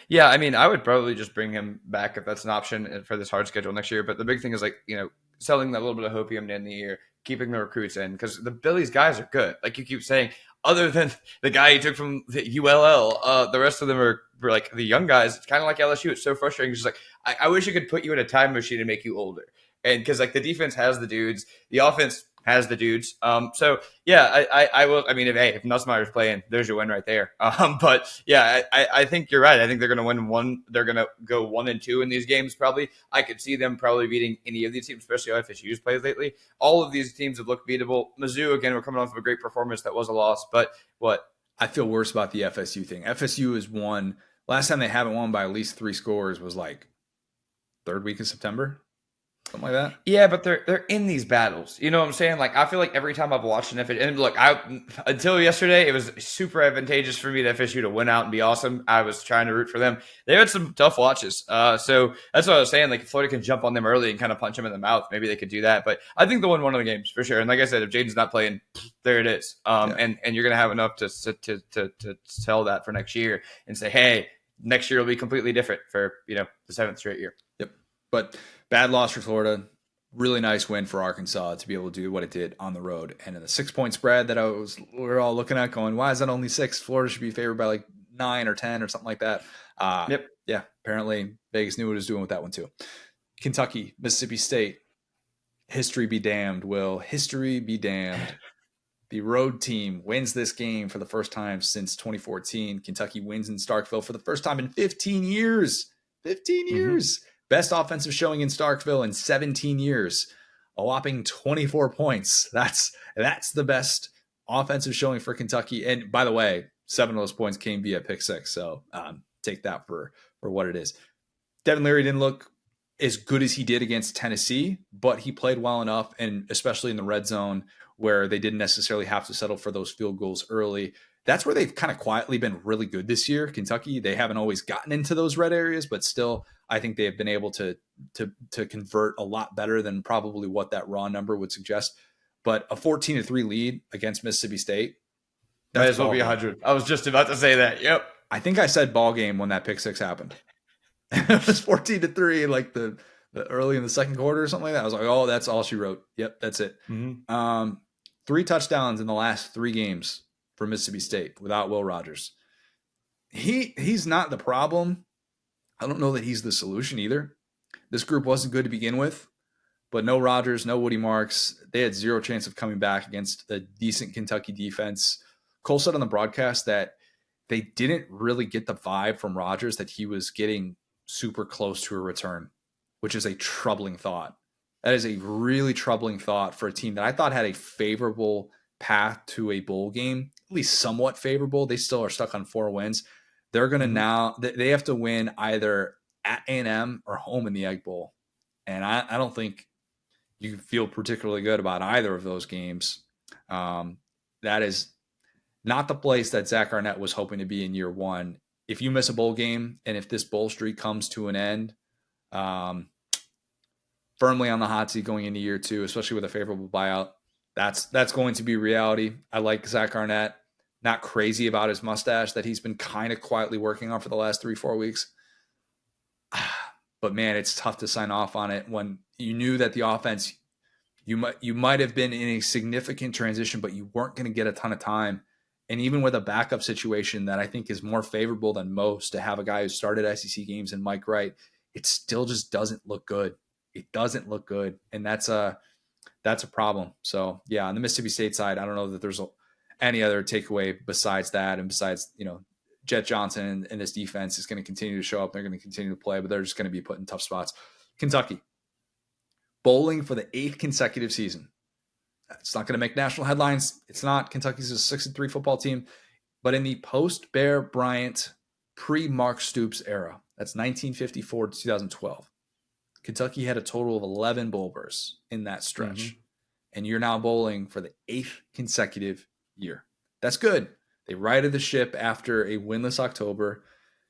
yeah, I mean, I would probably just bring him back if that's an option for this hard schedule next year. But the big thing is like, selling that little bit of hopium to end the year, keeping the recruits in, because the Billy's guys are good. Like you keep saying, other than the guy he took from the ULL, the rest of them are like the young guys. It's kind of like LSU. It's so frustrating. It's just like, I wish I could put you in a time machine and make you older. And because like the defense has the dudes, the offense has the dudes. So yeah, I will. I mean, if Nussmeier's playing, there's your win right there. But yeah, I think you're right. I think they're going to win one. They're going to go 1-2 in these games. Probably, I could see them probably beating any of these teams, especially FSU's plays lately. All of these teams have looked beatable. Mizzou again, we're coming off of a great performance that was a loss, but what? I feel worse about the FSU thing. FSU has won. Last time they haven't won by at least 3 scores was like third week of September. Something like that. Yeah, but they're in these battles. You know what I'm saying? Like I feel like every time I've watched an FSU, and look, until yesterday, it was super advantageous for me to FSU to win out and be awesome. I was trying to root for them. They had some tough watches. So that's what I was saying. Like if Florida can jump on them early and kind of punch them in the mouth, maybe they could do that. But I think they'll win one of the games for sure. And like I said, if Jayden's not playing, there it is. And you're gonna have enough to sell that for next year and say, hey, next year will be completely different for the 7th straight year. Yep. But bad loss for Florida. Really nice win for Arkansas to be able to do what it did on the road. And in the 6-point spread that we're all looking at going, why is that only 6? Florida should be favored by like 9 or 10 or something like that. Yep. Yeah. Apparently Vegas knew what it was doing with that one too. Kentucky, Mississippi State. History be damned, Will. History be damned. The road team wins this game for the first time since 2014. Kentucky wins in Starkville for the first time in 15 years. 15 years. Best offensive showing in Starkville in 17 years. a whopping 24 points. That's the best offensive showing for Kentucky. And by the way, 7 of those points came via pick six. So take that for what it is. Devin Leary didn't look as good as he did against Tennessee, but he played well enough, and especially in the red zone where they didn't necessarily have to settle for those field goals early. That's where they've kind of quietly been really good this year. Kentucky, they haven't always gotten into those red areas, but still, I think they have been able to convert a lot better than probably what that raw number would suggest. But a 14-3 lead against Mississippi State, might as well be 100. I was just about to say that. Yep. I think I said ball game when that pick six happened. It was 14-3, like the early in the second quarter or something like that. I was like, oh, that's all she wrote. Yep, that's it. 3 touchdowns in the last 3 games for Mississippi State without Will Rogers. He's not the problem. I don't know that he's the solution either. This group wasn't good to begin with, but no Rogers, no Woody Marks. They had zero chance of coming back against a decent Kentucky defense. Cole said on the broadcast that they didn't really get the vibe from Rogers that he was getting super close to a return, which is a troubling thought. That is a really troubling thought for a team that I thought had a favorable path to a bowl game, at least somewhat favorable. They still are stuck on 4 wins. They're going to now, they have to win either at A&M or home in the Egg Bowl. And I don't think you feel particularly good about either of those games. That is not the place that Zach Arnett was hoping to be in year one. If you miss a bowl game and if this bowl streak comes to an end, firmly on the hot seat going into year 2, especially with a favorable buyout, that's going to be reality. I like Zach Arnett. Not crazy about his mustache that he's been kind of quietly working on for the last 3-4 weeks. But man, it's tough to sign off on it when you knew that the offense, you might have been in a significant transition, but you weren't going to get a ton of time. And even with a backup situation that I think is more favorable than most, to have a guy who started SEC games and Mike Wright, it still just doesn't look good. It doesn't look good. And that's a problem. So yeah, on the Mississippi State side, I don't know that there's any other takeaway besides that. And besides, Jet Johnson and this defense is going to continue to show up. They're going to continue to play, but they're just going to be put in tough spots. Kentucky, bowling for the 8th consecutive season. It's not going to make national headlines. It's not. Kentucky's a 6-3 football team. But in the post-Bear Bryant, pre-Mark Stoops era, that's 1954 to 2012, Kentucky had a total of 11 bowl berths in that stretch. And you're now bowling for the 8th consecutive year. That's good. They righted the ship after a winless October.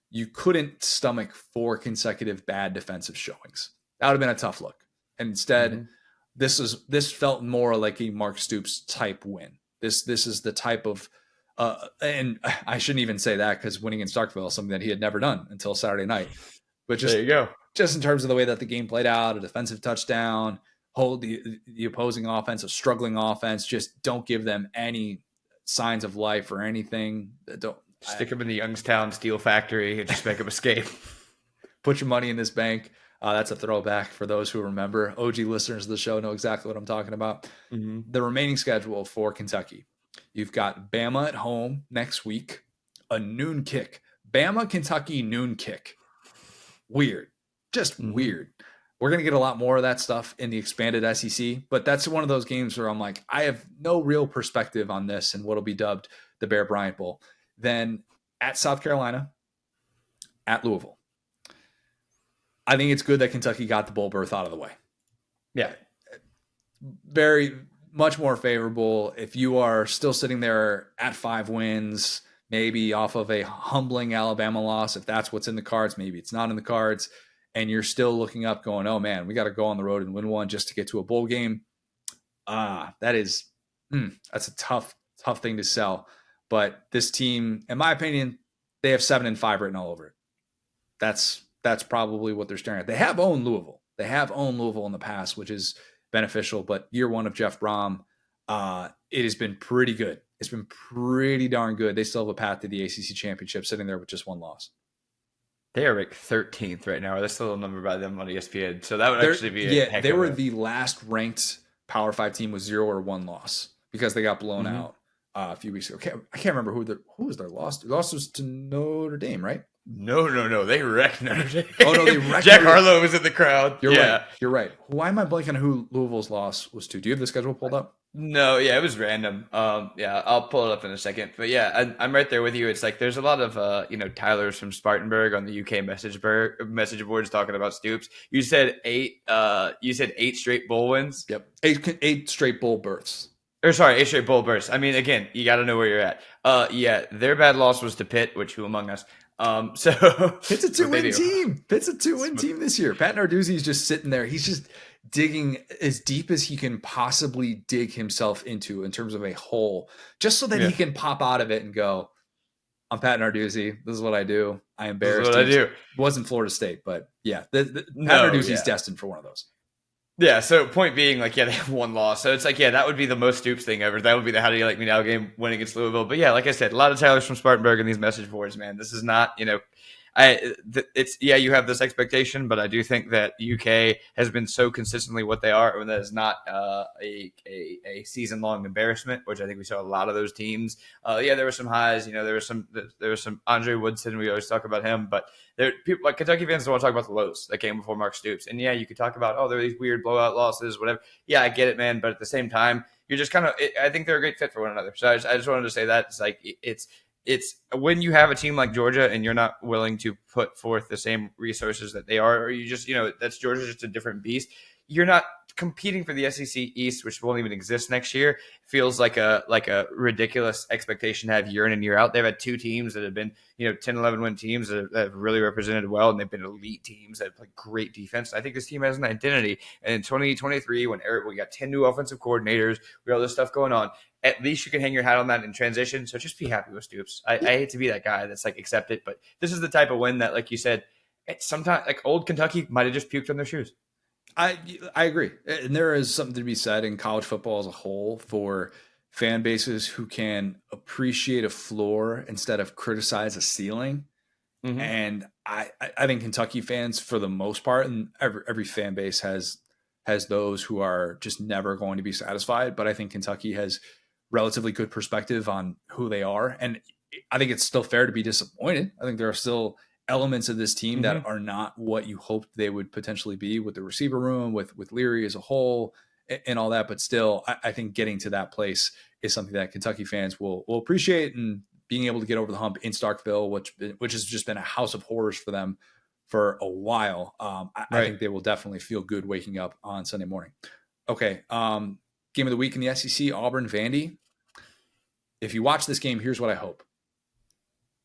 You couldn't stomach 4 consecutive bad defensive showings. That would have been a tough look. And instead, this felt more like a Mark Stoops type win. This is the type of and I shouldn't even say that because winning in Starkville is something that he had never done until Saturday night. But just, there you go. Just in terms of the way that the game played out, a defensive touchdown, hold the opposing offense, a struggling offense, just don't give them any signs of life or anything. Stick them in the Youngstown Steel Factory and just make them escape. Put your money in this bank. That's a throwback for those who remember. OG listeners of the show know exactly what I'm talking about. The remaining schedule for Kentucky. You've got Bama at home next week, a noon kick. Bama, Kentucky, noon kick. Weird. Just weird. We're going to get a lot more of that stuff in the expanded SEC, but that's one of those games where I'm like, I have no real perspective on this and what'll be dubbed the Bear Bryant Bowl. Then at South Carolina, at Louisville. I think it's good that Kentucky got the bowl berth out of the way. Yeah. Very much more favorable. If you are still sitting there at 5 wins, maybe off of a humbling Alabama loss, if that's what's in the cards, maybe it's not in the cards, and you're still looking up going, oh man, we got to go on the road and win one just to get to a bowl game. That's a tough thing to sell. But this team, in my opinion, they have 7-5 written all over it. That's probably what they're staring at. They have owned Louisville. They have owned Louisville in the past, which is beneficial. But year 1 of Jeff Brom, it has been pretty good. It's been pretty darn good. They still have a path to the ACC championship, sitting there with just 1 loss. They are like 13th right now. Or that's still a number by them on ESPN. So that would actually be they were the last ranked Power 5 team with 0 or 1 loss because they got blown out a few weeks ago. I can't remember who was their loss to. The loss was to Notre Dame, right? No. They wrecked Notre Dame. Oh no, they wrecked Jack Notre Dame. Harlow was in the crowd. You're right. Yeah. You're right. Why am I blanking on who Louisville's loss was to? Do you have the schedule pulled up? No, yeah, it was random. Yeah, I'll pull it up in a second. But yeah, I'm right there with you. It's like there's a lot of Tyler's from Spartanburg on the UK message boards talking about Stoops. You said eight. You said 8 straight bowl wins. Yep. Eight straight bowl berths. Or sorry, 8 straight bowl bursts. I mean, again, you got to know where you're at. Yeah, their bad loss was to Pitt, which who among us? So Pitt's a what they 2-win do. team. Pitt's a 2-win team this year. Pat Narduzzi's just sitting there. He's just digging as deep as he can possibly dig himself into in terms of a hole, just so that he can pop out of it and go, I'm Pat Narduzzi. This is what I do. I embarrassed. This is what I do. It wasn't Florida State, but yeah, Pat Narduzzi's destined for one of those. Yeah, so point being, like, yeah, they have one loss. So it's like, yeah, that would be the most Stoops thing ever. That would be the how do you like me now game win against Louisville. But yeah, like I said, a lot of Tylers from Spartanburg in these message boards, man. This is not, you have this expectation, but I do think that UK has been so consistently what they are, and that is not a season long embarrassment, which I think we saw a lot of those teams. There were some highs, there was some Andre Woodson. We always talk about him, but there people like Kentucky fans don't want to talk about the lows that came before Mark Stoops. And yeah, you could talk about there are these weird blowout losses, whatever. Yeah, I get it, man. But at the same time, you're just I think they're a great fit for one another. So I just wanted to say that it's like it's when you have a team like Georgia and you're not willing to put forth the same resources that they are, or you just, that's Georgia, just a different beast. You're not competing for the SEC East, which won't even exist next year. Feels like a ridiculous expectation to have year in and year out. They've had 2 teams that have been, 10, 11 win teams that have really represented well, and they've been elite teams that have played great defense. I think this team has an identity. And in 2023, when we got 10 new offensive coordinators, we got all this stuff going on, at least you can hang your hat on that in transition. So just be happy with Stoops. I hate to be that guy that's like, accept it, but this is the type of win that, like you said, it's sometimes like old Kentucky might have just puked on their shoes. I agree. And there is something to be said in college football as a whole for fan bases who can appreciate a floor instead of criticize a ceiling. Mm-hmm. And I think Kentucky fans, for the most part, and every fan base has those who are just never going to be satisfied. But I think Kentucky has relatively good perspective on who they are. And I think it's still fair to be disappointed. I think there are still elements of this team that are not what you hoped they would potentially be, with the receiver room, with Leary as a whole, and all that. But still, I think getting to that place is something that Kentucky fans will appreciate, and being able to get over the hump in Starkville, which has just been a house of horrors for them for a while. I think they will definitely feel good waking up on Sunday morning. Okay. Game of the week in the SEC, Auburn, Vandy. If you watch this game, here's what I hope.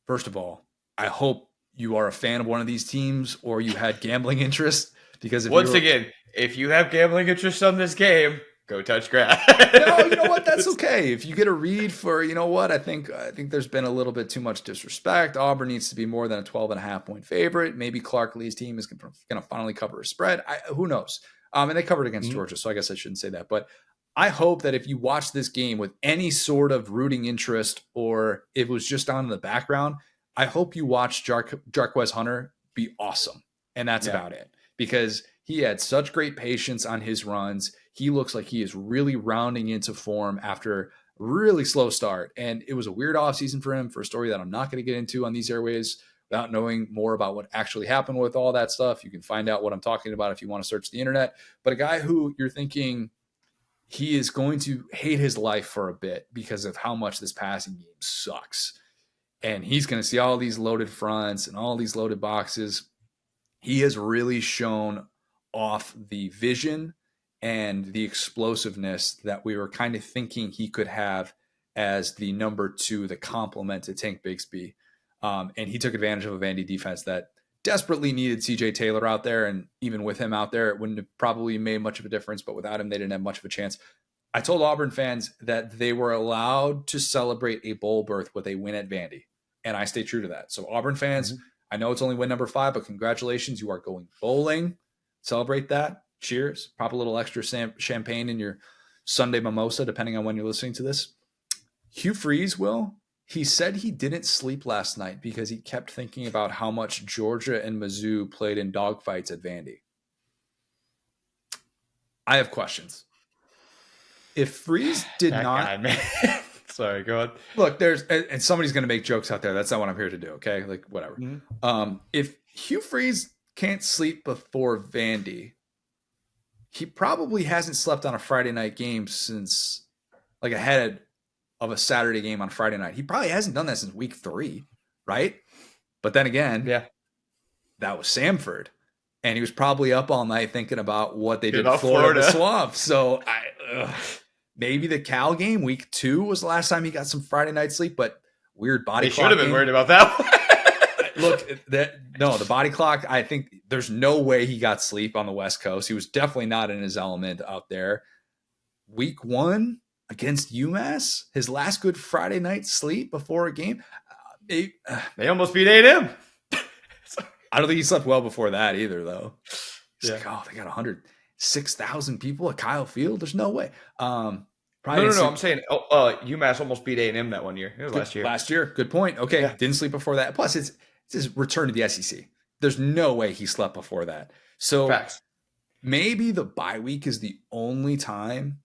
First of all, I hope you are a fan of one of these teams, or you had gambling interest, because if you have gambling interest on this game, go touch grass. No, you know what? That's okay. If you get a read for, I think there's been a little bit too much disrespect. Auburn needs to be more than a 12.5 point favorite. Maybe Clark Lee's team is going to finally cover a spread. Who knows? And they covered against Georgia, so I guess I shouldn't say that. But I hope that if you watch this game with any sort of rooting interest, or it was just on in the background, I hope you watch Jarquez Hunter be awesome. And that's about it, because he had such great patience on his runs. He looks like he is really rounding into form after a really slow start. And it was a weird offseason for him, for a story that I'm not going to get into on these airways without knowing more about what actually happened with all that stuff. You can find out what I'm talking about if you want to search the internet. But a guy who you're thinking he is going to hate his life for a bit because of how much this passing game sucks. And he's going to see all these loaded fronts and all these loaded boxes. He has really shown off the vision and the explosiveness that we were kind of thinking he could have as the number 2, the complement to Tank Bigsby. And he took advantage of a Vandy defense that desperately needed CJ Taylor out there. And even with him out there, it wouldn't have probably made much of a difference. But without him, they didn't have much of a chance. I told Auburn fans that they were allowed to celebrate a bowl berth with a win at Vandy. And I stay true to that. So Auburn fans, I know it's only win number 5, but congratulations. You are going bowling. Celebrate that. Cheers. Pop a little extra champagne in your Sunday mimosa, depending on when you're listening to this. Hugh Freeze, he said he didn't sleep last night because he kept thinking about how much Georgia and Mizzou played in dogfights at Vandy. I have questions. If Freeze did not... Guy, man. Sorry, go on. Look, there's and somebody's going to make jokes out there. That's not what I'm here to do. Okay, like whatever. If Hugh Freeze can't sleep before Vandy, he probably hasn't slept on a Friday night game since like ahead of a Saturday game on Friday night. He probably hasn't done that since week 3, right? But then again, Yeah. that was Samford. And he was probably up all night thinking about what they did in About Florida, Florida. the Swamp. So maybe the Cal game, week 2, was the last time he got some Friday night sleep, but weird body They clock. should have been worried about that one. Look, the body clock, I think there's no way he got sleep on the West Coast. He was definitely not in his element out there. Week 1 against UMass, his last good Friday night sleep before a game. They almost beat A&M. I don't think he slept well before that either, though. He's Yeah. like, oh, they got 106,000 people at Kyle Field. There's no way. No. I'm saying UMass almost beat A&M that one year. It was last year. Last year. Good point. Okay. Yeah. Didn't sleep before that. Plus, it's his return to the SEC. There's no way he slept before that. So Facts. maybe the bye week is the only time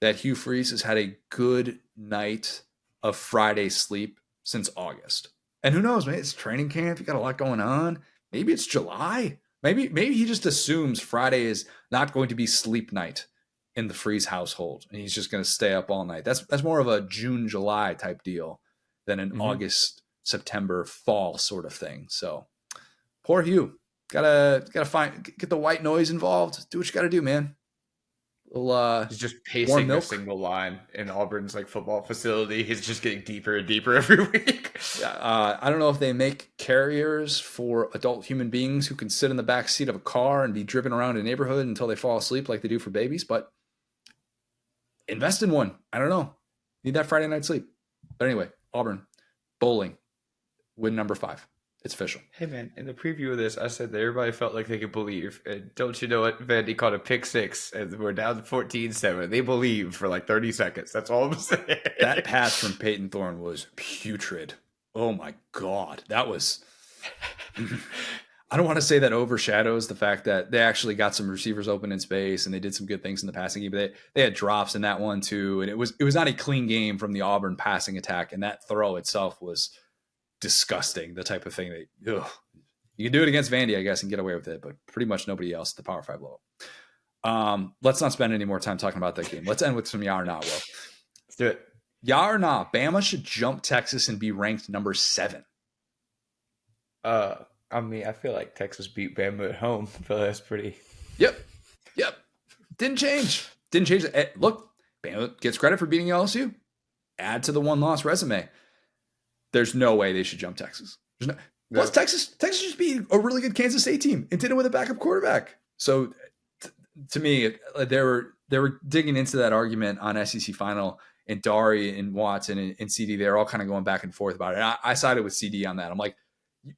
that Hugh Freeze has had a good night of Friday sleep since August. And who knows, man? It's training camp. You got a lot going on. Maybe it's July. Maybe he just assumes Friday is not going to be sleep night in the Freeze household, and he's just going to stay up all night. That's more of a June, July type deal than an August, September, fall sort of thing. So poor Hugh. Gotta get the white noise involved. Do what you got to do, man. He's just pacing a single line in Auburn's like football facility. He's just getting deeper and deeper every week. I don't know if they make carriers for adult human beings who can sit in the back seat of a car and be driven around a neighborhood until they fall asleep like they do for babies, but invest in one. I don't know. Need that Friday night sleep. But anyway, Auburn, bowling, win number 5. It's official. Hey, man, in the preview of this, I said that everybody felt like they could believe. And don't you know what? Vandy caught a pick 6, and we're down 14-7. They believed for like 30 seconds. That's all I'm saying. That pass from Peyton Thorne was putrid. Oh, my God. That was... I don't want to say that overshadows the fact that they actually got some receivers open in space and they did some good things in the passing game, but they had drops in that one too. And it was not a clean game from the Auburn passing attack. And that throw itself was disgusting. The type of thing that you can do it against Vandy, I guess, and get away with it, but pretty much nobody else at the Power 5 level. Let's not spend any more time talking about that game. Let's end with some ya or nah, Will. Let's do it. Ya or nah, Bama should jump Texas and be ranked number 7. I mean, I feel like Texas beat Bama at home. I feel that's pretty. Yep. Didn't change. Look, Bama gets credit for beating LSU. Add to the 1-loss resume. There's no way they should jump Texas. Plus, Texas just beat a really good Kansas State team and did it with a backup quarterback. So, to me, they were digging into that argument on SEC Final, and Dari and Watson and CD. They're all kind of going back and forth about it. I sided with CD on that. I'm like,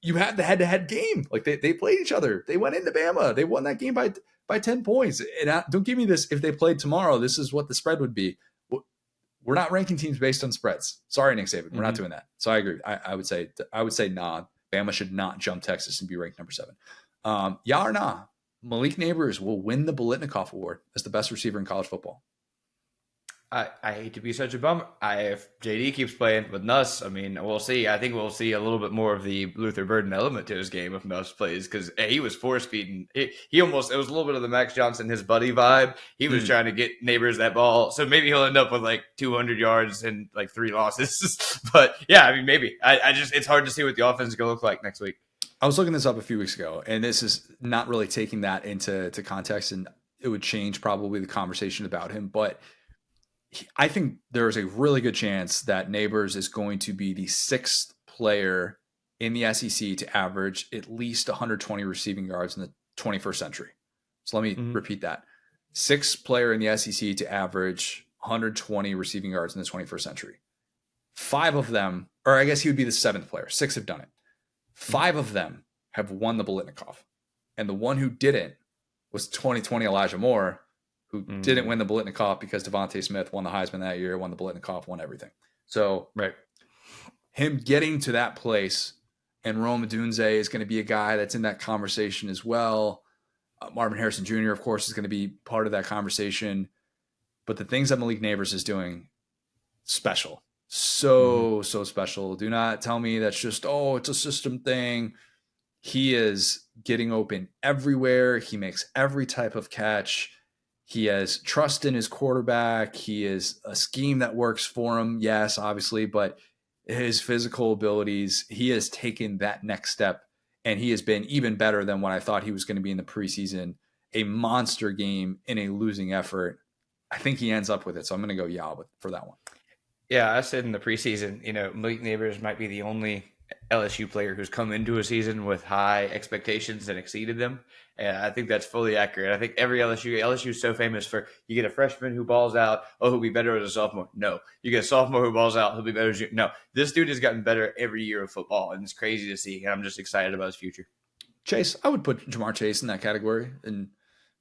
you had the head-to-head game. Like they played each other. They went into Bama. They won that game by 10 points. And don't give me this. If they played tomorrow, this is what the spread would be. We're not ranking teams based on spreads. Sorry, Nick Saban. We're not doing that. So I agree. I would say nah. Bama should not jump Texas and be ranked number 7. Ya or nah? Malik Neighbors will win the Biletnikoff Award as the best receiver in college football. I hate to be such a bummer. If JD keeps playing with Nuss, I mean, we'll see. I think we'll see a little bit more of the Luther Burden element to his game if Nuss plays, because he was force feeding. It was a little bit of the Max Johnson, his buddy vibe. He was trying to get Neighbors that ball. So maybe he'll end up with like 200 yards and like 3 losses. But yeah, I mean, maybe. It's hard to see what the offense is going to look like next week. I was looking this up a few weeks ago, and this is not really taking that into context, and it would change probably the conversation about him. But I think there is a really good chance that Neighbors is going to be the 6th player in the SEC to average at least 120 receiving yards in the 21st century. So let me repeat that. 6th player in the SEC to average 120 receiving yards in the 21st century. 5 of them, or I guess he would be the 7th player. 6 have done it. 5 of them have won the Biletnikoff. And the one who didn't was 2020 Elijah Moore, who didn't win the Biletnikoff because Devontae Smith won the Heisman that year, won the Biletnikoff, won everything. So him getting to that place, and Rome Odunze is going to be a guy that's in that conversation as well. Marvin Harrison Jr., of course, is going to be part of that conversation. But the things that Malik Neighbors is doing, special. So special. Do not tell me that's just, oh, it's a system thing. He is getting open everywhere. He makes every type of catch. He has trust in his quarterback. He is a scheme that works for him. Yes, obviously, but his physical abilities, he has taken that next step, and he has been even better than what I thought he was going to be in the preseason. A monster game in a losing effort. I think he ends up with it. So I'm going to go for that one. Yeah, I said in the preseason, Malik Neighbors might be the only LSU player who's come into a season with high expectations and exceeded them. And I think that's fully accurate. I think every LSU is so famous for, you get a freshman who balls out, oh, he'll be better as a sophomore. No. You get a sophomore who balls out, he'll be better as you. No. This dude has gotten better every year of football, and it's crazy to see. And I'm just excited about his future. Chase, I would put Jamar Chase in that category. And,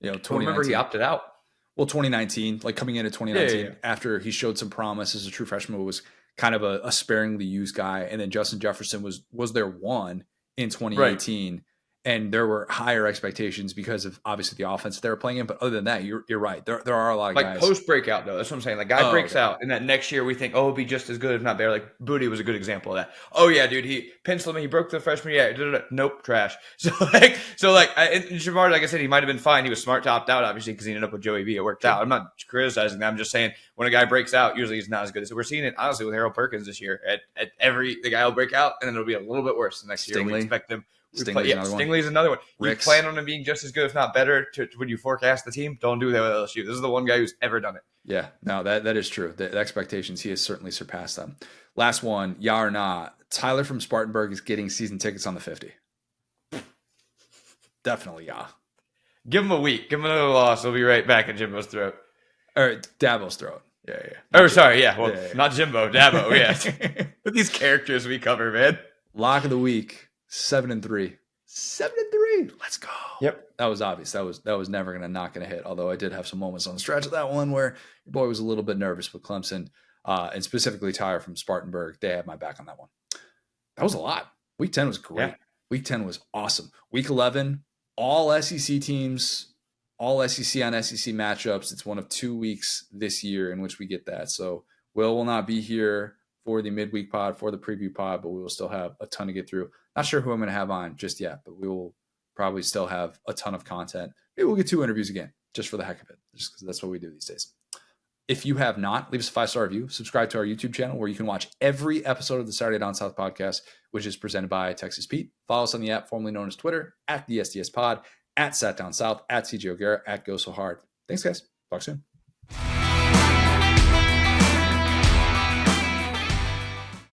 2019. Remember, he opted out. Well, 2019, like coming into 2019, after he showed some promise as a true freshman, was kind of a sparingly used guy. And then Justin Jefferson was their one in 2018. Right. And there were higher expectations because of obviously the offense that they were playing in. But other than that, you're right. There are a lot of guys. Like post breakout, though. That's what I'm saying. Like, guy breaks out, and that next year we think, oh, he'll be just as good, if not better. Like, Booty was a good example of that. Oh, yeah, dude, he penciled me. He broke the freshman year. Nope, trash. And Jamar, like I said, he might have been fine. He was smart to opt out, obviously, because he ended up with Joey B. It worked out. I'm not criticizing that. I'm just saying when a guy breaks out, usually he's not as good. So we're seeing it, honestly, with Harold Perkins this year. The guy will break out, and then it'll be a little bit worse the next year. We expect them. Stingley's another one. Ricks. You plan on him being just as good, if not better, when you forecast the team. Don't do that with LSU. This is the one guy who's ever done it. Yeah, no, that is true. The expectations, he has certainly surpassed them. Last one, yeah or nah. Tyler from Spartanburg is getting season tickets on the 50. Definitely, yeah. Give him a week. Give him another loss. He'll be right back at Jimbo's throat. Or Dabo's throat. Yeah. Not Jimbo, Dabo, yeah. With these characters we cover, man. Lock of the week. 7-3. 7-3. Let's go. Yep. That was obvious. That was never not going to hit. Although I did have some moments on the stretch of that one where your boy was a little bit nervous with Clemson, and specifically Tyler from Spartanburg. They had my back on that one. That was a lot. Week 10 was great. Yeah. Week 10 was awesome. Week 11, all SEC teams, all SEC on SEC matchups. It's one of 2 weeks this year in which we get that. So will not be here for the midweek pod, for the preview pod, but we will still have a ton to get through. Not sure who I'm going to have on just yet, but we will probably still have a ton of content. Maybe we'll get 2 interviews again, just for the heck of it, just because that's what we do these days. If you have not, leave us a 5-star review. Subscribe to our YouTube channel where you can watch every episode of the Saturday Down South podcast, which is presented by Texas Pete. Follow us on the app formerly known as Twitter, at the SDS Pod, at Sat Down South, at CJ O'Gara, at Go So Hard. Thanks, guys. Talk soon.